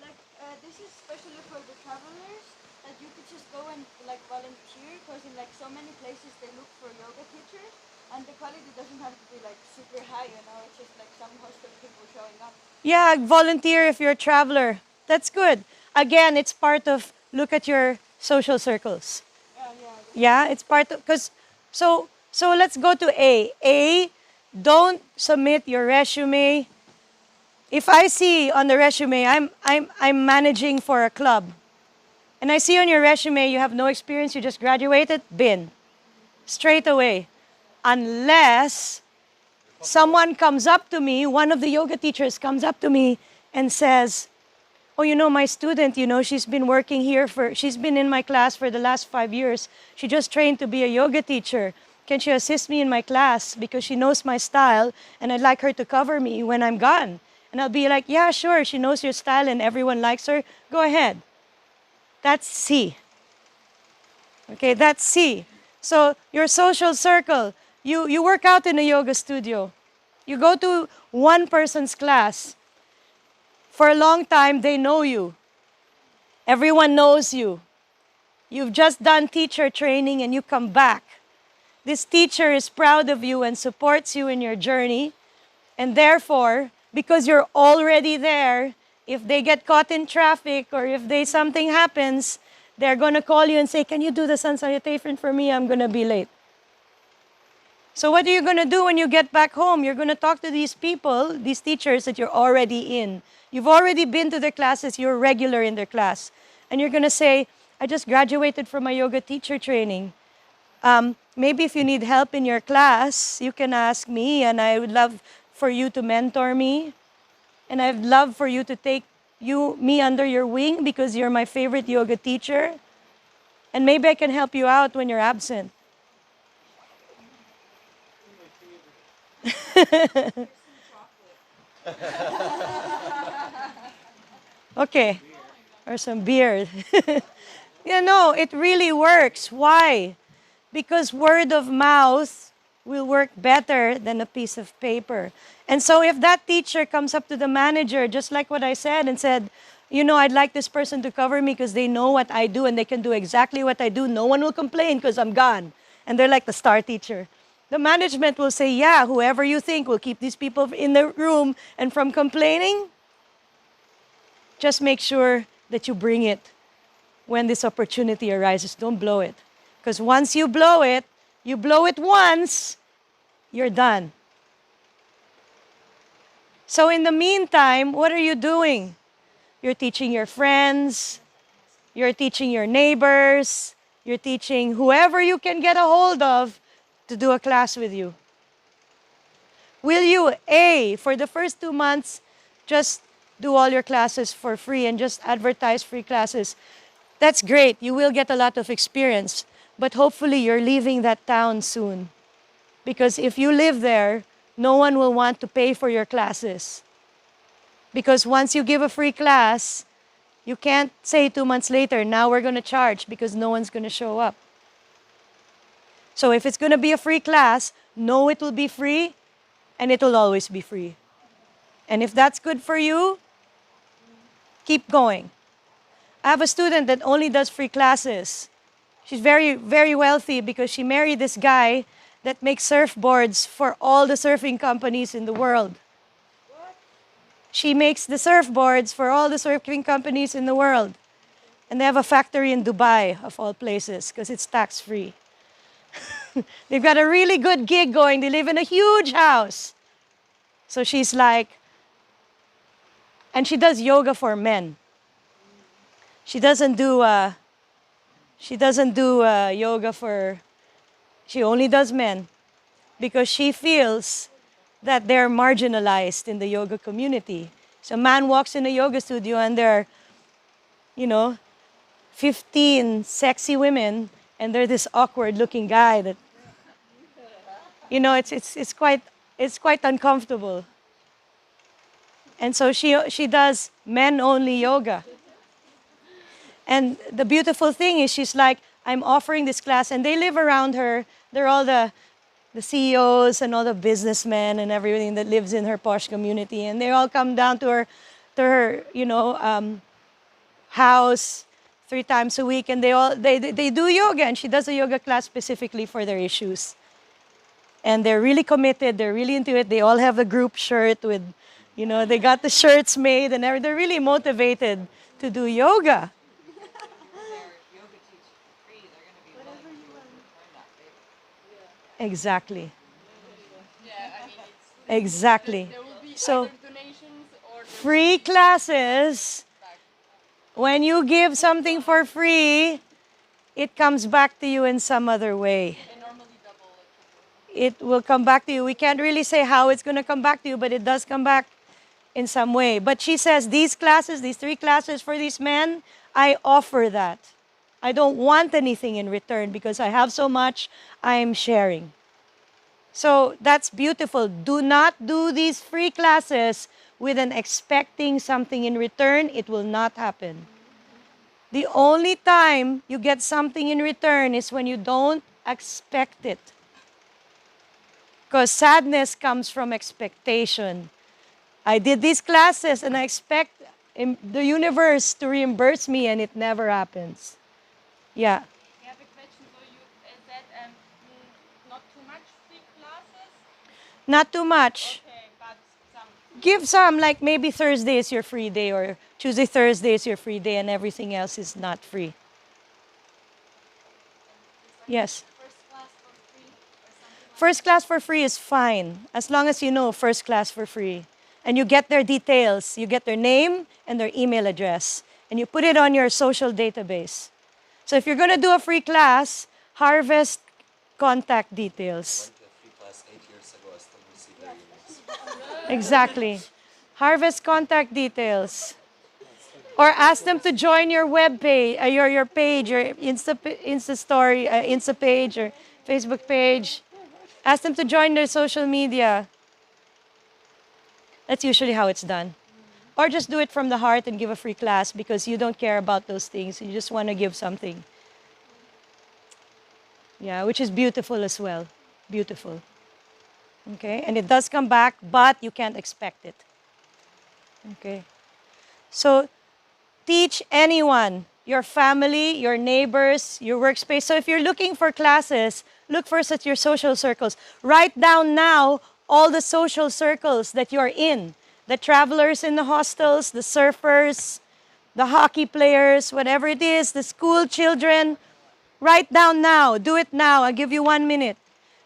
Like this is especially for the travelers that you could just go and like volunteer because in like so many places they look for yoga teachers and the quality doesn't have to be like super high, it's just like some hostel people showing up. Yeah, volunteer if you're a traveler. That's good. Again, it's part of look at your social circles. Yeah, yeah. Yeah, it's part of, because so let's go to A. A, don't submit your resume. If I see on the resume I'm managing for a club, and I see on your resume you have no experience, you just graduated, bin. Straight away. Unless someone comes up to me, one of the yoga teachers comes up to me and says, "Oh, my student, she's been working here she's been in my class for the last 5 years. She just trained to be a yoga teacher. Can she assist me in my class? Because she knows my style and I'd like her to cover me when I'm gone." And I'll be like, "Yeah, sure, she knows your style and everyone likes her. Go ahead." That's C. Okay, that's C. So your social circle, you work out in a yoga studio. You go to one person's class. For a long time, they know you. Everyone knows you. You've just done teacher training and you come back. This teacher is proud of you and supports you in your journey. And therefore, because you're already there, if they get caught in traffic or if something happens, they're going to call you and say, "Can you do the sun salutation for me? I'm going to be late." So what are you going to do when you get back home? You're going to talk to these people, these teachers that you're already in. You've already been to their classes. You're regular in their class. And you're going to say, "I just graduated from my yoga teacher training. Maybe if you need help in your class, you can ask me, and I would love for you to mentor me. And I'd love for you to take me under your wing because you're my favorite yoga teacher. And maybe I can help you out when you're absent." Okay, or some beer. It really works. Why? Because word of mouth will work better than a piece of paper. And so if that teacher comes up to the manager, just like what I said, and said, "I'd like this person to cover me because they know what I do and they can do exactly what I do. No one will complain because I'm gone." And they're like the star teacher. The management will say, "Yeah, whoever you think will keep these people in the room and from complaining, just make sure that you bring it when this opportunity arises. Don't blow it. Because once you blow it once, you're done." So in the meantime, what are you doing? You're teaching your friends, you're teaching your neighbors, you're teaching whoever you can get a hold of to do a class with you. Will you, A, for the first 2 months, just do all your classes for free and just advertise free classes? That's great. You will get a lot of experience. But hopefully you're leaving that town soon. Because if you live there, no one will want to pay for your classes. Because once you give a free class, you can't say 2 months later, "Now we're going to charge," because no one's going to show up. So if it's going to be a free class, know it will be free and it will always be free. And if that's good for you, keep going. I have a student that only does free classes. She's very, very wealthy because she married this guy that makes surfboards for all the surfing companies in the world. She makes the surfboards for all the surfing companies in the world. And they have a factory in Dubai, of all places, because it's tax-free. They've got a really good gig going. They live in a huge house. So she's like, and she does yoga for men. She doesn't do yoga for, she only does men because she feels that they're marginalized in the yoga community. So a man walks in a yoga studio and there are, 15 sexy women and they're this awkward looking guy that, it's quite uncomfortable. And so she does men only yoga. And the beautiful thing is she's like, "I'm offering this class," and they live around her. They're all the CEOs and all the businessmen and everything that lives in her posh community. And they all come down to her house 3 times a week, and they do yoga, and she does a yoga class specifically for their issues. And they're really committed, they're really into it. They all have a group shirt with, they got the shirts made and they're really motivated to do yoga. Exactly. Yeah, I mean, Exactly. there will be So, either donations or there will free be classes, back. when you give something for free, it comes back to you in some other way. And normally double or triple. It will come back to you. We can't really say how it's going to come back to you, but it does come back in some way. But she says, these classes, these 3 classes for these men, I offer that. I don't want anything in return because I have so much I am sharing. So that's beautiful. Do not do these free classes with an expecting something in return. It will not happen. The only time you get something in return is when you don't expect it. Because sadness comes from expectation. I did these classes and I expect the universe to reimburse me, and it never happens. Yeah. I have a question for you. Is that not too much free classes? Not too much. Okay, but some. Give some, like maybe Thursday is your free day, or Tuesday, Thursday is your free day, and everything else is not free. Yes. First class for free or something like First class for free is fine, as long as you know first class for free. And you get their details. You get their name and their email address. And you put it on your social database. So if you're going to do a free class, harvest contact details. Went to a free class 8 years ago. I still receive their emails. Exactly. Harvest contact details. Or ask them to join your web page, your page, your Insta story, Insta page, or Facebook page. Ask them to join their social media. That's usually how it's done. Or just do it from the heart and give a free class because you don't care about those things. You just want to give something. Yeah, which is beautiful as well. Beautiful. Okay, and it does come back, but you can't expect it. Okay. So teach anyone, your family, your neighbors, your workspace. So if you're looking for classes, look first at your social circles. Write down now all the social circles that you're in. The travelers in the hostels, the surfers, the hockey players, whatever it is, the school children. Write down now. Do it now. I'll give you 1 minute.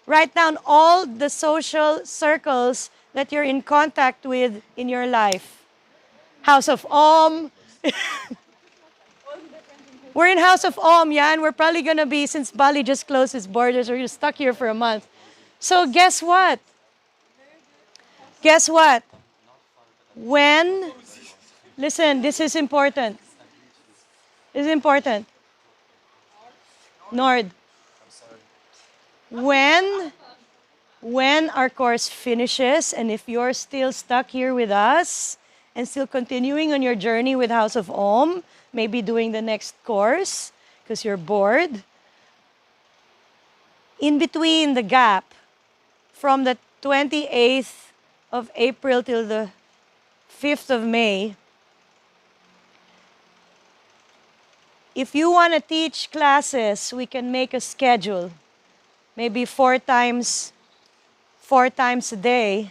Write down all the social circles that you're in contact with in your life. House of Om. We're in House of Om, yeah, and we're probably gonna be, since Bali just closed its borders, we're stuck here for a month. So guess what? Guess what? When, listen, this is important. This is important. Nord. When our course finishes, and if you're still stuck here with us and still continuing on your journey with House of Om, maybe doing the next course because you're bored, in between the gap from the 28th of April till the 5th of May, if you want to teach classes, we can make a schedule, maybe four times a day.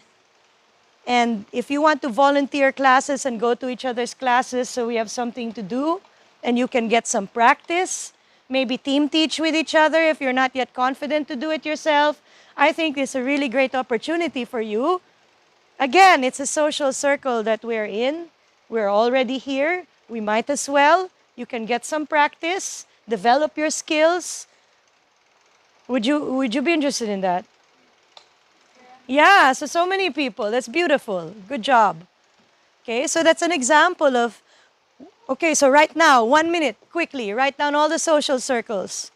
And if you want to volunteer classes and go to each other's classes so we have something to do and you can get some practice, maybe team teach with each other if you're not yet confident to do it yourself, I think it's a really great opportunity for you. Again, it's a social circle that we're in. We're already here. We might as well. You can get some practice, develop your skills. Would you be interested in that? Yeah, so many people. That's beautiful. Good job. Okay, so that's an example of, okay, so right now, 1 minute, quickly, write down all the social circles.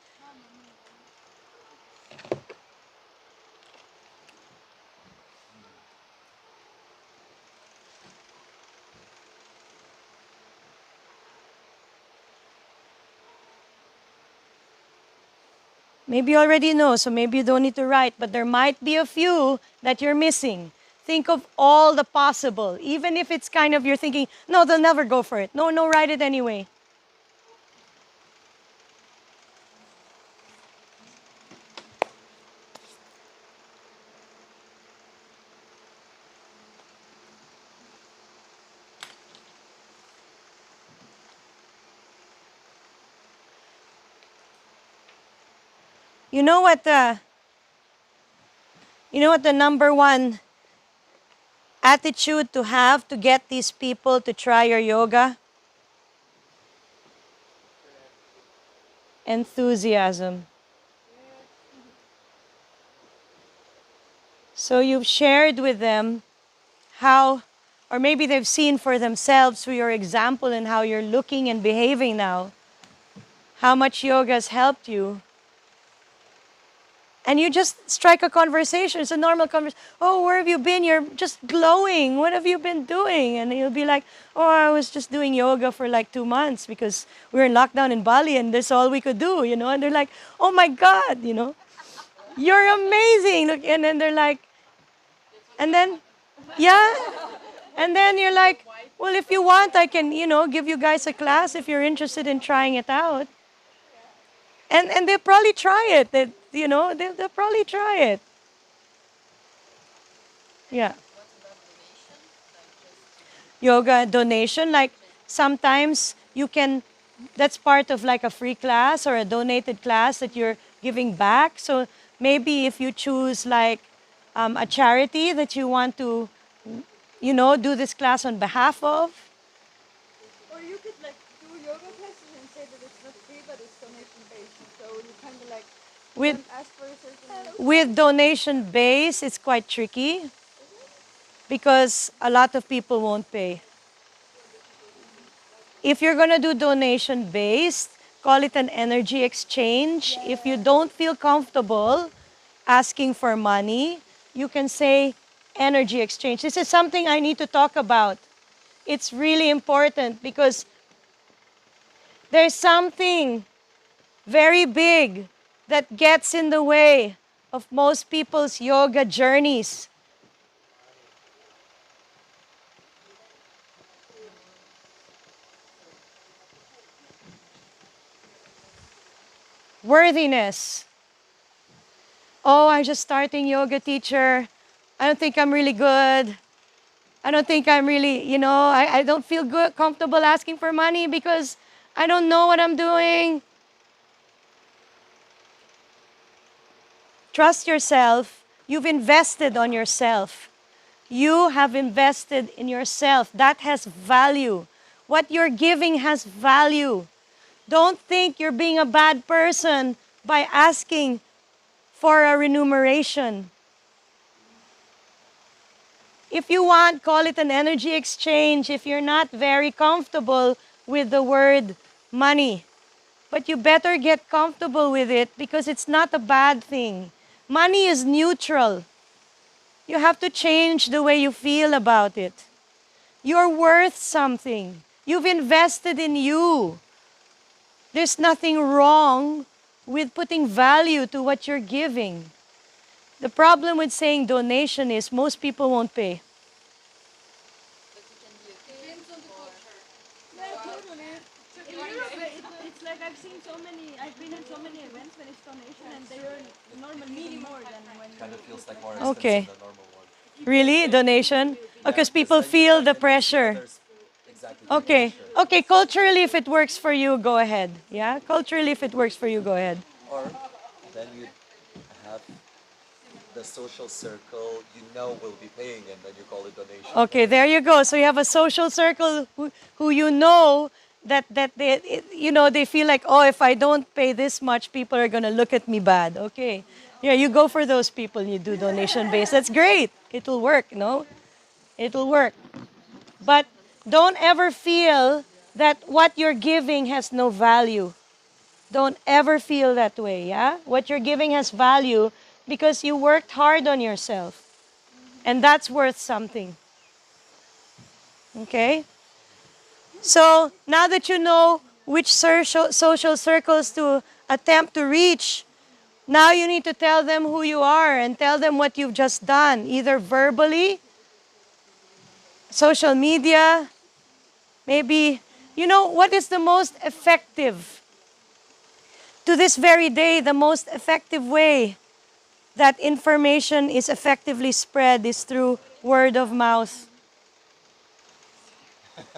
Maybe you already know, so maybe you don't need to write, but there might be a few that you're missing. Think of all the possible, even if it's kind of you're thinking, no, they'll never go for it. No, write it anyway. You know what? You know what the number one attitude to have to get these people to try your yoga? Enthusiasm. So you've shared with them how, or maybe they've seen for themselves through your example and how you're looking and behaving now, how much yoga has helped you. And you just strike a conversation. It's a normal conversation. Oh, where have you been? You're just glowing. What have you been doing? And you'll be like, oh, I was just doing yoga for like 2 months because we were in lockdown in Bali and that's all we could do, you know? And they're like, oh my God, you know, you're amazing. Look, and then they're like, and then, yeah. And then you're like, well, if you want, I can, you know, give you guys a class if you're interested in trying it out. And they'll probably try it. They, you know, they'll probably try it. Yeah. Yoga donation, like sometimes you can, that's part of like a free class or a donated class that you're giving back. So maybe if you choose like a charity that you want to, you know, do this class on behalf of. Or you could like do yoga classes and say that it's not free, but it's donation based. So you kind of like With, don't ask for a certain. with donation base, it's quite tricky because a lot of people won't pay. If you're going to do donation based, call it an energy exchange. If you don't feel comfortable asking for money, you can say energy exchange. This is something I need to talk about. It's really important because there's something very big that gets in the way of most people's yoga journeys. Worthiness. Oh, I'm just starting yoga, teacher. I don't think I'm really good. I don't think I'm really, you know, I don't feel good, comfortable asking for money because I don't know what I'm doing. Trust yourself. You've invested on yourself. You have invested in yourself. That has value. What you're giving has value. Don't think you're being a bad person by asking for a remuneration. If you want, call it an energy exchange if you're not very comfortable with the word money. But you better get comfortable with it because it's not a bad thing. Money is neutral. You have to change the way you feel about it. You're worth something. You've invested in you. There's nothing wrong with putting value to what you're giving. The problem with saying donation is most people won't pay. Yeah, totally. In Europe, it's like I've seen so many. I've been in so many events when it's donation, and they earn normally even more than when. Kind of feels like more Okay. expensive than normal one. Really? Donation? Because Yeah, people then you feel can- the and you see pressure. others exactly the Okay. pressure. Okay, culturally, if it works for you, go ahead. Yeah? Culturally, if it works for you, go ahead. Or then you have the social circle you know will be paying and then you call it donation. Okay, there you go. So you have a social circle who you know that you know, they feel like, oh, if I don't pay this much, people are going to look at me bad. Okay. Yeah, you go for those people, you do donation based. That's great. It'll work, no? It'll work. But don't ever feel that what you're giving has no value. Don't ever feel that way, yeah? What you're giving has value because you worked hard on yourself. And that's worth something. Okay? So now that you know which social circles to attempt to reach, now you need to tell them who you are and tell them what you've just done, either verbally, social media, maybe, you know, what is the most effective? To this very day, the most effective way that information is effectively spread is through word of mouth.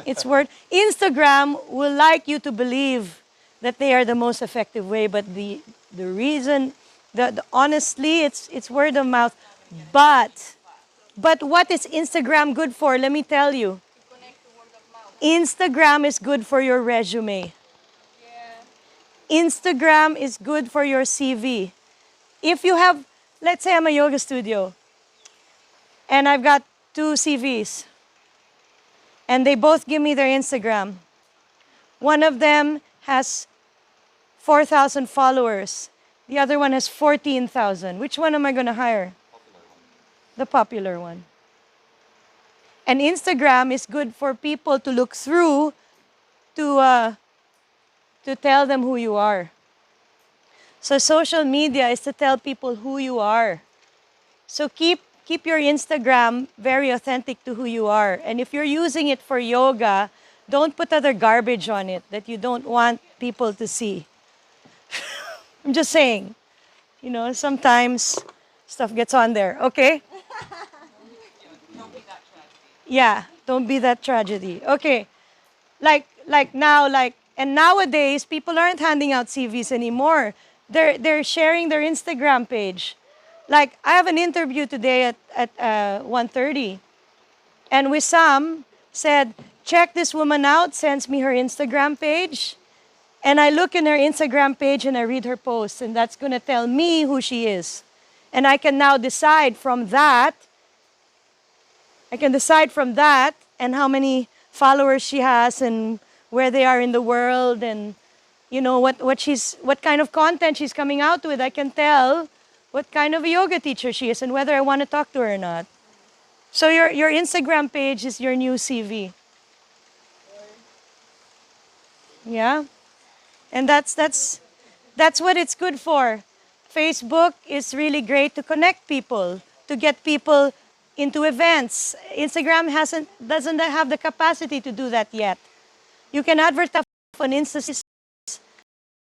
It's word. Instagram will like you to believe that they are the most effective way, but the reason, honestly, it's word of mouth. But what is Instagram good for? Let me tell you. To connect to word of mouth. Instagram is good for your resume. Yeah. Instagram is good for your CV. If you have, let's say I'm a yoga studio and I've got two CVs and they both give me their Instagram. One of them has 4,000 followers. The other one has 14,000. Which one am I going to hire? The popular one. And Instagram is good for people to look through to tell them who you are. So social media is to tell people who you are. So keep your Instagram very authentic to who you are. And if you're using it for yoga, don't put other garbage on it that you don't want people to see. I'm just saying, sometimes stuff gets on there, okay? Don't be that tragedy. Yeah, don't be that tragedy. Okay. Like now, and nowadays people aren't handing out CVs anymore. They're sharing their Instagram page. Like I have an interview today at 1:30, and Wissam said, check this woman out, sends me her Instagram page. And I look in her Instagram page and I read her posts, and that's going to tell me who she is. And I can now decide from that, and how many followers she has and where they are in the world and what kind of content she's coming out with. I can tell what kind of a yoga teacher she is and whether I want to talk to her or not. So your Instagram page is your new CV. Yeah? And that's what it's good for. Facebook is really great to connect people, to get people into events. Instagram doesn't have the capacity to do that yet. You can advertise on Insta.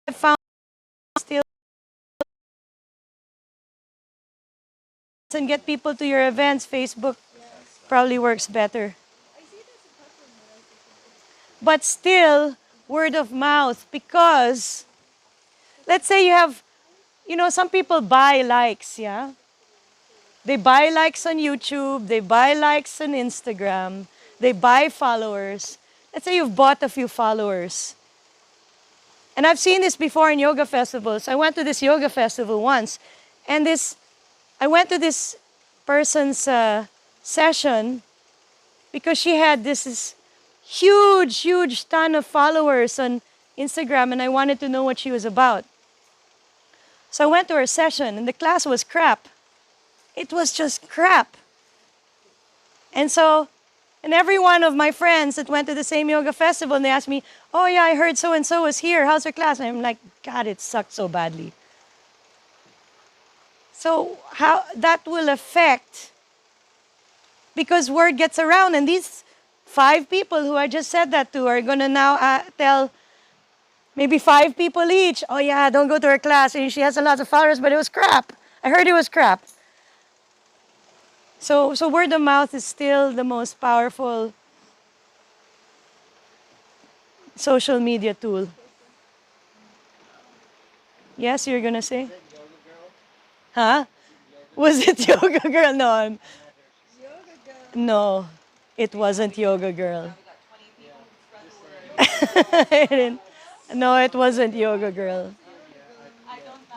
I found still and get people to your events. Facebook probably works better. But still, word of mouth, because let's say you have, some people buy likes, yeah? They buy likes on YouTube, they buy likes on Instagram, they buy followers. Let's say you've bought a few followers. And I've seen this before in yoga festivals. I went to this yoga festival once, and I went to this person's session because she had this huge ton of followers on Instagram, and I wanted to know what she was about. So I went to her session, and the class was crap. It was just crap. And every one of my friends that went to the same yoga festival, and they asked me, oh yeah, I heard so and so was here. How's your class? And I'm like, God, it sucked so badly. So how that will affect, because word gets around, and these 5 people who I just said that to are gonna now tell maybe 5 people each, oh yeah, don't go to her class. She has a lot of followers, but it was crap. I heard it was crap. So word of mouth is still the most powerful social media tool. Yes, you're gonna say? Huh? Was it Yoga Girl? No, no, it wasn't Yoga Girl. I didn't- no, it wasn't Yoga Girl.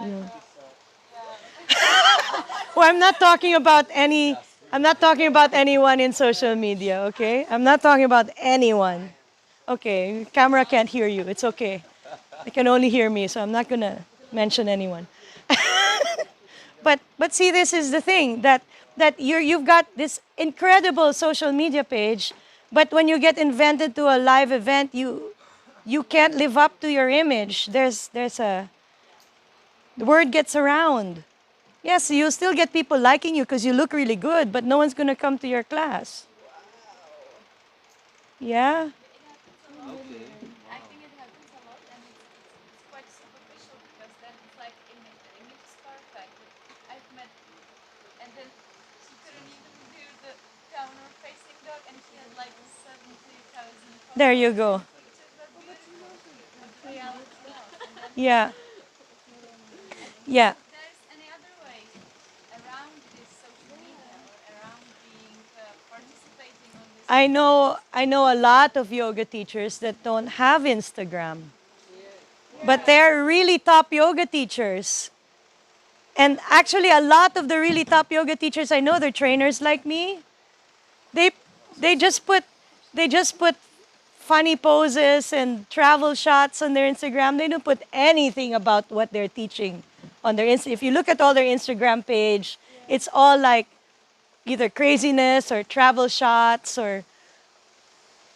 No. Well, I'm not talking about anyone in social media, okay? I'm not talking about anyone. Okay, camera can't hear you. It's okay. They can only hear me, so I'm not gonna mention anyone. But see, this is the thing that you've got this incredible social media page, but when you get invited to a live event, you can't live up to your image. The word gets around. Yes, you'll still get people liking you because you look really good, but no one's gonna come to your class. Yeah. I think it happens a lot, and it's quite superficial because then it's like the image is perfect. But I've met, and then she couldn't even do the counter facing dog, and she had like 70,000 There followers, you go. which is not beautiful. But reality is not. And then Yeah. I think Yeah. if there's any other way around this social I know a lot of yoga teachers that don't have Instagram. But they're really top yoga teachers. And actually a lot of the really top yoga teachers I know, they're trainers like me. They they just put they just put funny poses and travel shots on their Instagram. They don't put anything about what they're teaching on their If you look at all their Instagram page, it's all like either craziness or travel shots, or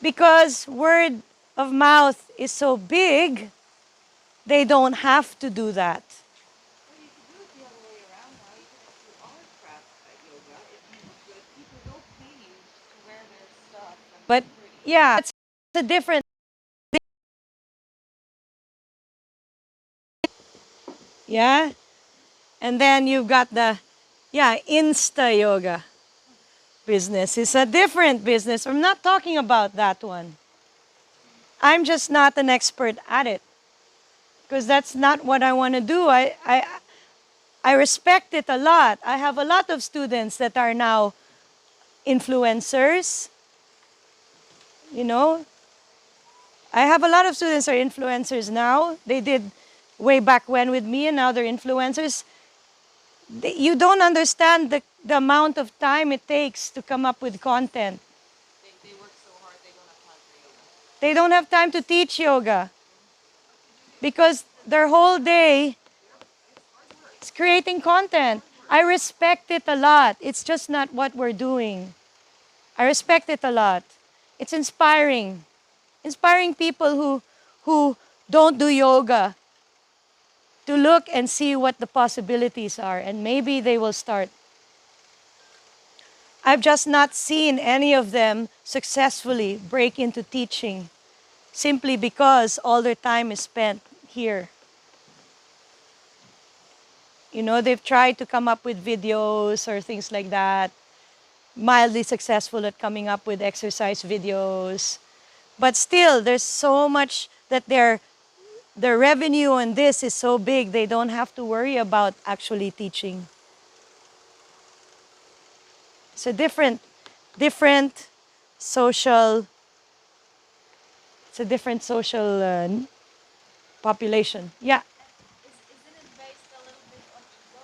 because word of mouth is so big, they don't have to do that. Well, you could do it the other way around now. Even if you are crap at yoga, if you look good, people will pay you to wear their stuff and But look pretty. yeah, it's a different, yeah. And then you've got the, yeah, Insta yoga business. It's a different business. I'm not talking about that one. I'm just not an expert at it because that's not what I want to do. I respect it a lot. I have a lot of students that are now influencers. You know, I have a lot of students who are influencers now. They did way back when with me, and now they're influencers. You don't understand the amount of time it takes to come up with content. They work so hard, they don't have time for yoga. They don't have time to teach yoga because their whole day is creating content. I respect it a lot. It's just not what we're doing. I respect it a lot. It's inspiring. Inspiring people who don't do yoga to look and see what the possibilities are, and maybe they will start. I've just not seen any of them successfully break into teaching simply because all their time is spent here. You know, they've tried to come up with videos or things like that, mildly successful at coming up with exercise videos. But still, there's so much that their revenue on this is so big, they don't have to worry about actually teaching. It's a different social, it's a different social population. Yeah. Isn't it based a little bit on ego?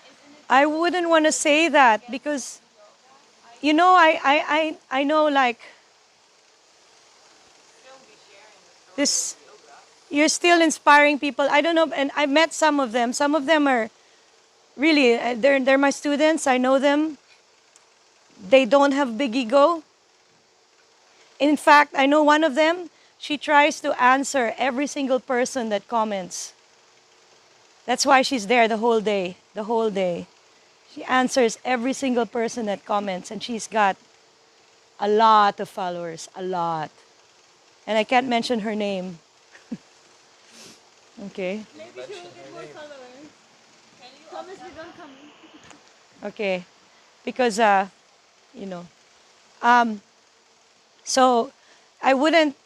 Isn't it I wouldn't want to say that because, yoga? you know, I know like Still be sharing the story this, of yoga. you're still inspiring people. I don't know, and I've met some of them. Some of them are really, they're my students. I know them. They don't have big ego. In fact, I know one of them, she tries to answer every single person that comments. That's why she's there the whole day, the whole day. She answers every single person that comments, and she's got a lot of followers, a lot. And I can't mention her name. Okay, Can you Maybe she mention will get her more name? followers. Can you Promise we don't come. okay. Because, you know, um, so I wouldn't,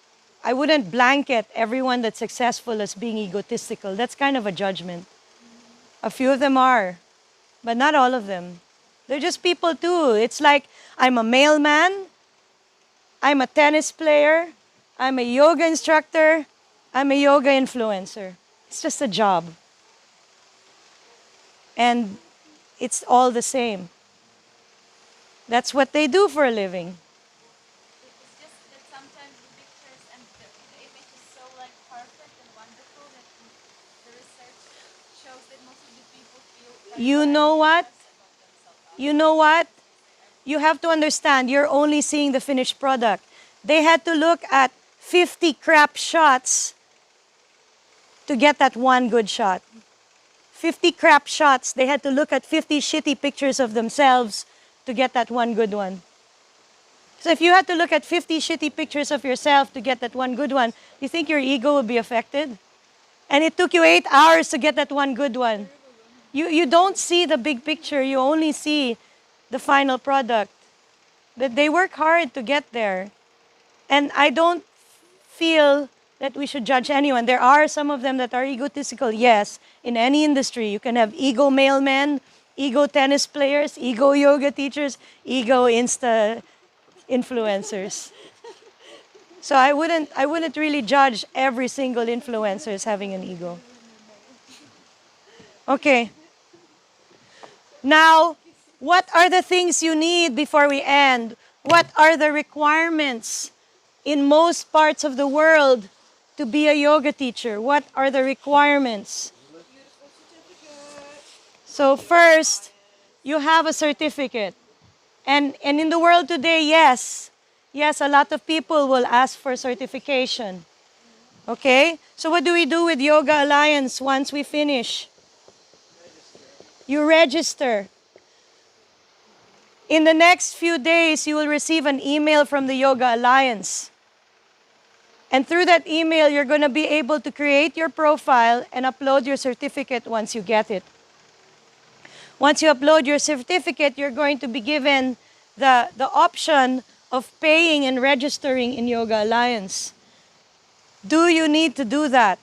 I wouldn't blanket everyone that's successful as being egotistical. That's kind of a judgment. A few of them are, but not all of them. They're just people too. It's like I'm a mailman, I'm a tennis player, I'm a yoga instructor, I'm a yoga influencer. It's just a job. And it's all the same. That's what they do for a living. It's just that sometimes the pictures and the image is so like perfect and wonderful that the research shows that most of the people feel like You bad know what? about themselves. You know what? You have to understand, you're only seeing the finished product. They had to look at 50 crap shots to get that one good shot. 50 crap shots. They had to look at 50 shitty pictures of themselves to get that one good one. So if you had to look at 50 shitty pictures of yourself to get that one good one, you think your ego would be affected? And it took you 8 hours to get that one good one. You don't see the big picture, you only see the final product. But they work hard to get there. And I don't feel that we should judge anyone. There are some of them that are egotistical. Yes, in any industry, you can have ego mailmen, ego tennis players, ego yoga teachers, ego Insta influencers. So I wouldn't really judge every single influencer as having an ego. Okay. Now, what are the things you need before we end? What are the requirements in most parts of the world to be a yoga teacher? What are the requirements? So first, you have a certificate. And in the world today, yes, a lot of people will ask for certification. Okay? So what do we do with Yoga Alliance once we finish? You register. In the next few days, you will receive an email from the Yoga Alliance. And through that email, you're going to be able to create your profile and upload your certificate once you get it. Once you upload your certificate, you're going to be given the option of paying and registering in Yoga Alliance. Do you need to do that?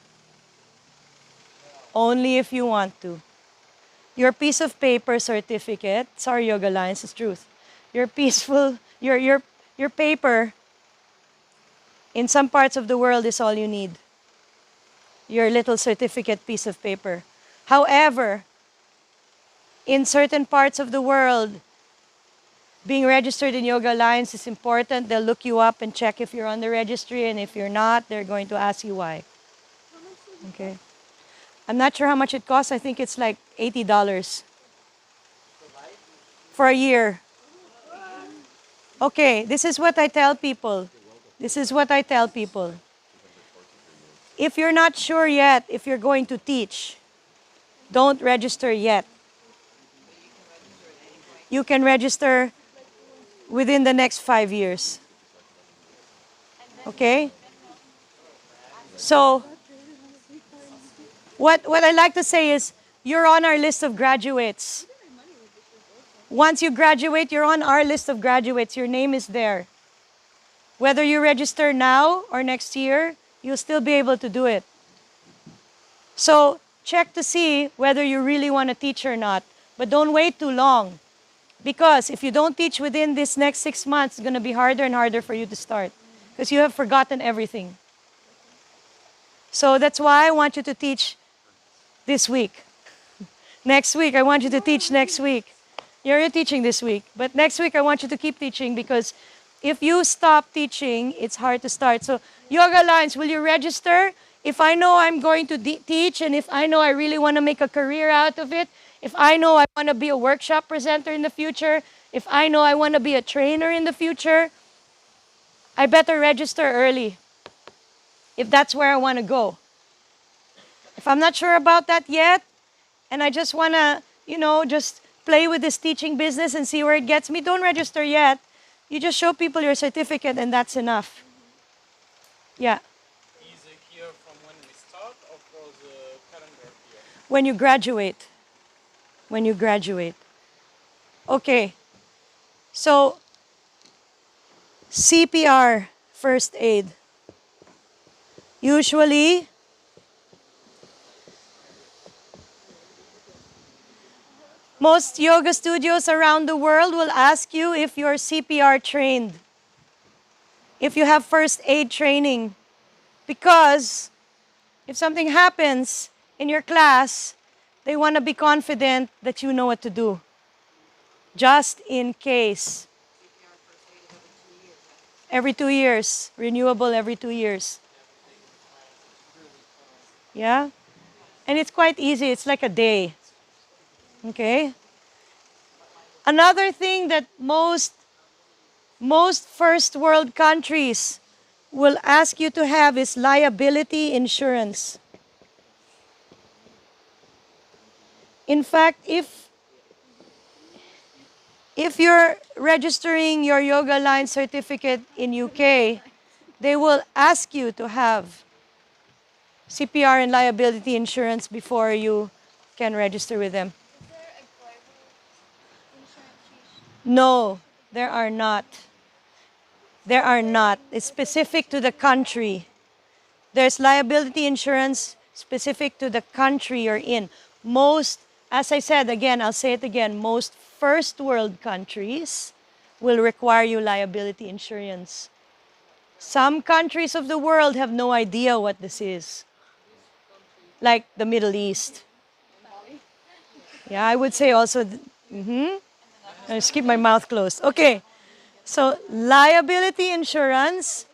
Only if you want to. Your piece of paper certificate, sorry Yoga Alliance, it's truth. Your your paper in some parts of the world is all you need. Your little certificate piece of paper. However, in certain parts of the world, being registered in Yoga Alliance is important. They'll look you up and check if you're on the registry, and if you're not, they're going to ask you why. Okay. I'm not sure how much it costs. I think it's like $80 for a year. Okay, this is what I tell people. This is what I tell people. If you're not sure yet if you're going to teach, don't register yet. You can register within the next 5 years. Okay? So, what I like to say is, you're on our list of graduates. Once you graduate, you're on our list of graduates. Your name is there. Whether you register now or next year, you'll still be able to do it. So, check to see whether you really want to teach or not. But don't wait too long. Because if you don't teach within this next 6 months, it's going to be harder and harder for you to start. Because you have forgotten everything. So that's why I want you to teach this week. Next week, I want you to teach next week. You're teaching this week. But next week, I want you to keep teaching, because if you stop teaching, it's hard to start. So, Yoga Alliance, will you register? If I know I'm going to teach, and if I know I really want to make a career out of it, if I know I want to be a workshop presenter in the future, if I know I want to be a trainer in the future, I better register early if that's where I want to go. If I'm not sure about that yet, and I just want to, just play with this teaching business and see where it gets me, don't register yet. You just show people your certificate and that's enough. Yeah. Is it here from when we start or for the calendar year? When you graduate. When you graduate. Okay. So, CPR, first aid. Usually, most yoga studios around the world will ask you if you're CPR trained, if you have first aid training. Because if something happens in your class, they want to be confident that you know what to do. Just in case. Every 2 years. Renewable every 2 years. Yeah? And it's quite easy. It's like a day. Okay? Another thing that most first world countries will ask you to have is liability insurance. In fact, if you're registering your Yoga Alliance certificate in UK, they will ask you to have CPR and liability insurance before you can register with them. Is there a private insurance fees? No, there are not. There are not. It's specific to the country. There's liability insurance specific to the country you're in. Most, as I said again, I'll say it again, most first world countries will require you liability insurance. Some countries of the world have no idea what this is, like the Middle East. Yeah, I would say also. I just keep my mouth closed. Okay, so liability insurance,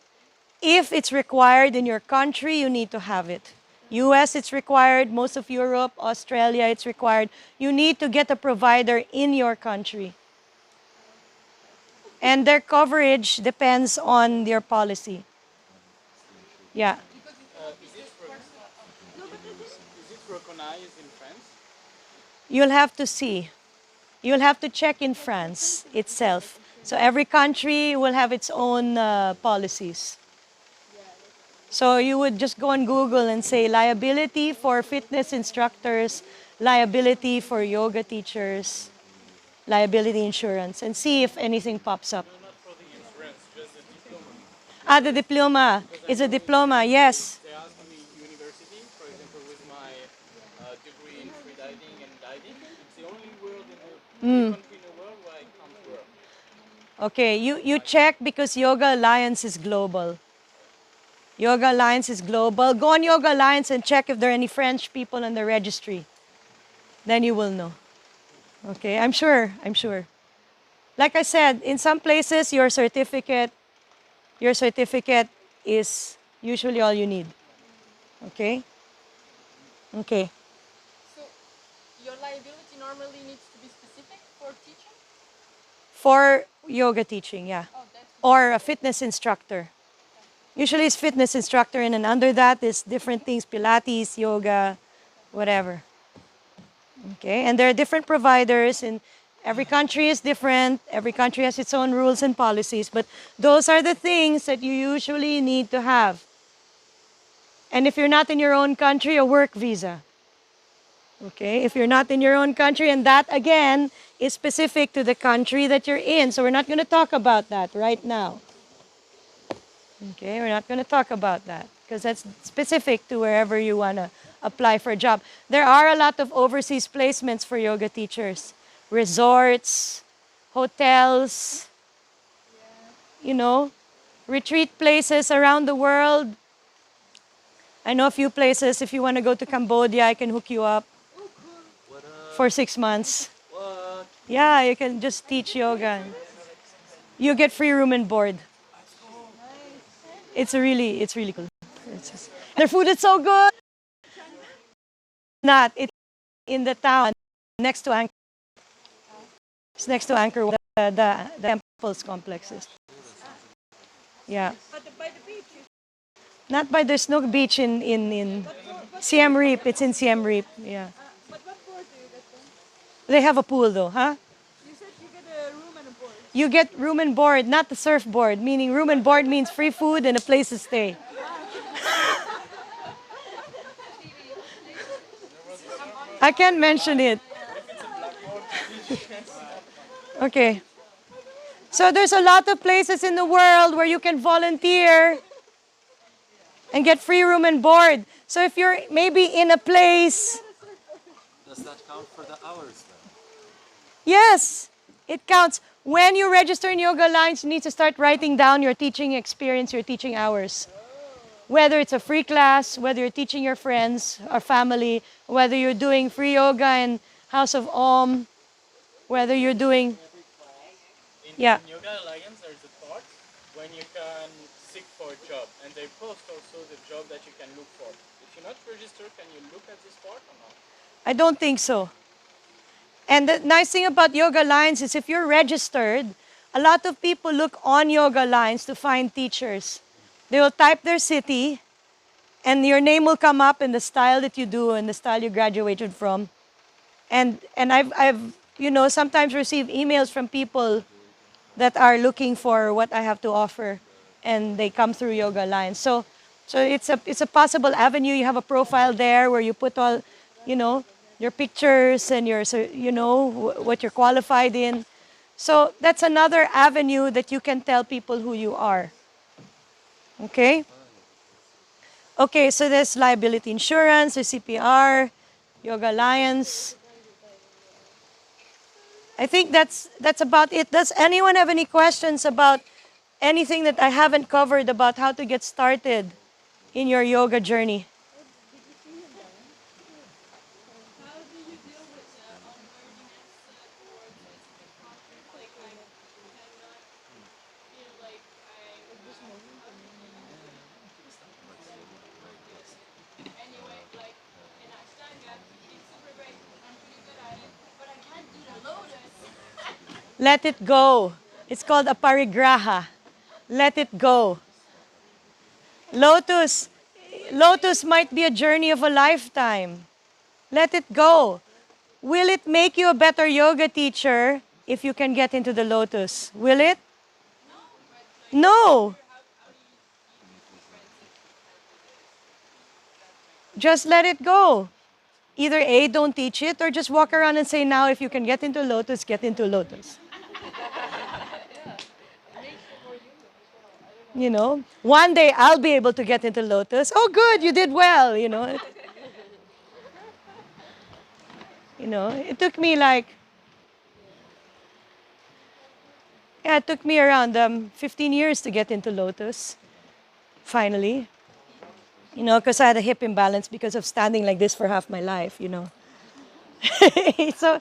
if it's required in your country, you need to have it. US, it's required. Most of Europe, Australia, it's required. You need to get a provider in your country. And their coverage depends on your policy. Yeah. Is it recognized in France? You'll have to see. You'll have to check in France itself. So every country will have its own policies. So you would just go on Google and say liability for fitness instructors, liability for yoga teachers, liability insurance, and see if anything pops up. No, not for the insurance, just the diploma. Ah, the diploma. It's a diploma, yes. They asked me university, for example, with my degree in freediving and diving. It's the only country in the world where I can't work. Okay, you check because Yoga Alliance is global. Yoga Alliance is global. Go on Yoga Alliance and check if there are any French people in the registry. Then you will know. Okay, I'm sure. Like I said, in some places your certificate is usually all you need. Okay? Okay. So your liability normally needs to be specific for teaching? For yoga teaching, yeah. Oh, that's Or a fitness instructor. Usually it's fitness instructor and then under that is different things, Pilates, yoga, whatever. Okay, and there are different providers and every country is different. Every country has its own rules and policies, but those are the things that you usually need to have. And if you're not in your own country, a work visa. Okay, if you're not in your own country, and that again is specific to the country that you're in. So we're not going to talk about that right now. Okay, we're not going to talk about that because that's specific to wherever you want to apply for a job. There are a lot of overseas placements for yoga teachers, resorts, hotels, retreat places around the world. I know a few places. If you want to go to Cambodia, I can hook you up for 6 months. What? Yeah, you can just teach yoga. You get free room and board. It's really cool. Their food is so good. It's in the town next to Angkor. It's next to Angkor, the temples complexes. Yeah. By the beach. Not by there's no beach in Siem Reap. It's in Siem Reap. Yeah. But what board do you get then? They have a pool though, huh? You said you get a room and a board. You get room and board, not the surfboard. Meaning room and board means free food and a place to stay. I can't mention it. Okay. So there's a lot of places in the world where you can volunteer and get free room and board. So if you're maybe in a place, Does that count for the hours then? yes, it counts. When you register in Yoga Alliance, you need to start writing down your teaching experience, your teaching hours. Whether it's a free class, whether you're teaching your friends or family, whether you're doing free yoga in House of Om, whether you're doing, yeah. In Yoga Alliance, there's a part when you can seek for a job, and they post also the job that you can look for. If you're not registered, can you look at this part or not? I don't think so. And the nice thing about Yoga Alliance is if you're registered, a lot of people look on Yoga Alliance to find teachers. They will type their city and your name will come up in the style that you do and the style you graduated from. And I've sometimes received emails from people that are looking for what I have to offer and they come through Yoga Alliance. So it's a possible avenue. You have a profile there where you put all, your pictures and what you're qualified in. So that's another avenue that you can tell people who you are. Okay? Okay, so there's liability insurance, there's CPR, Yoga Alliance. I think that's about it. Does anyone have any questions about anything that I haven't covered about how to get started in your yoga journey? How do you deal with the unworthiness towards specific countries? Like I cannot feel like how do you word this? Anyway, like in Ashtanga, it's super great. I'm pretty good at it, but I can't do the lotus. Let it go. It's called a parigraha. Let it go. Lotus, lotus might be a journey of a lifetime. Let it go. Will it make you a better yoga teacher if you can get into the lotus? Will it? No. Just let it go. Either A, don't teach it, or just walk around and say, now if you can get into lotus, get into lotus. You know, one day I'll be able to get into lotus. Oh, good, you did well, you know. You know, it took me like, yeah, it took me around 15 years to get into lotus, finally. You know, because I had a hip imbalance because of standing like this for half my life, you know. So,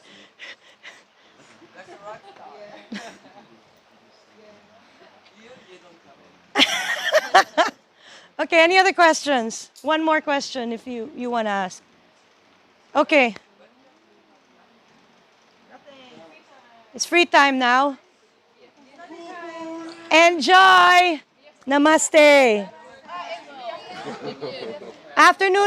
okay, any other questions? One more question if you want to ask. Okay. It's free time now. Enjoy. Namaste. Afternoon.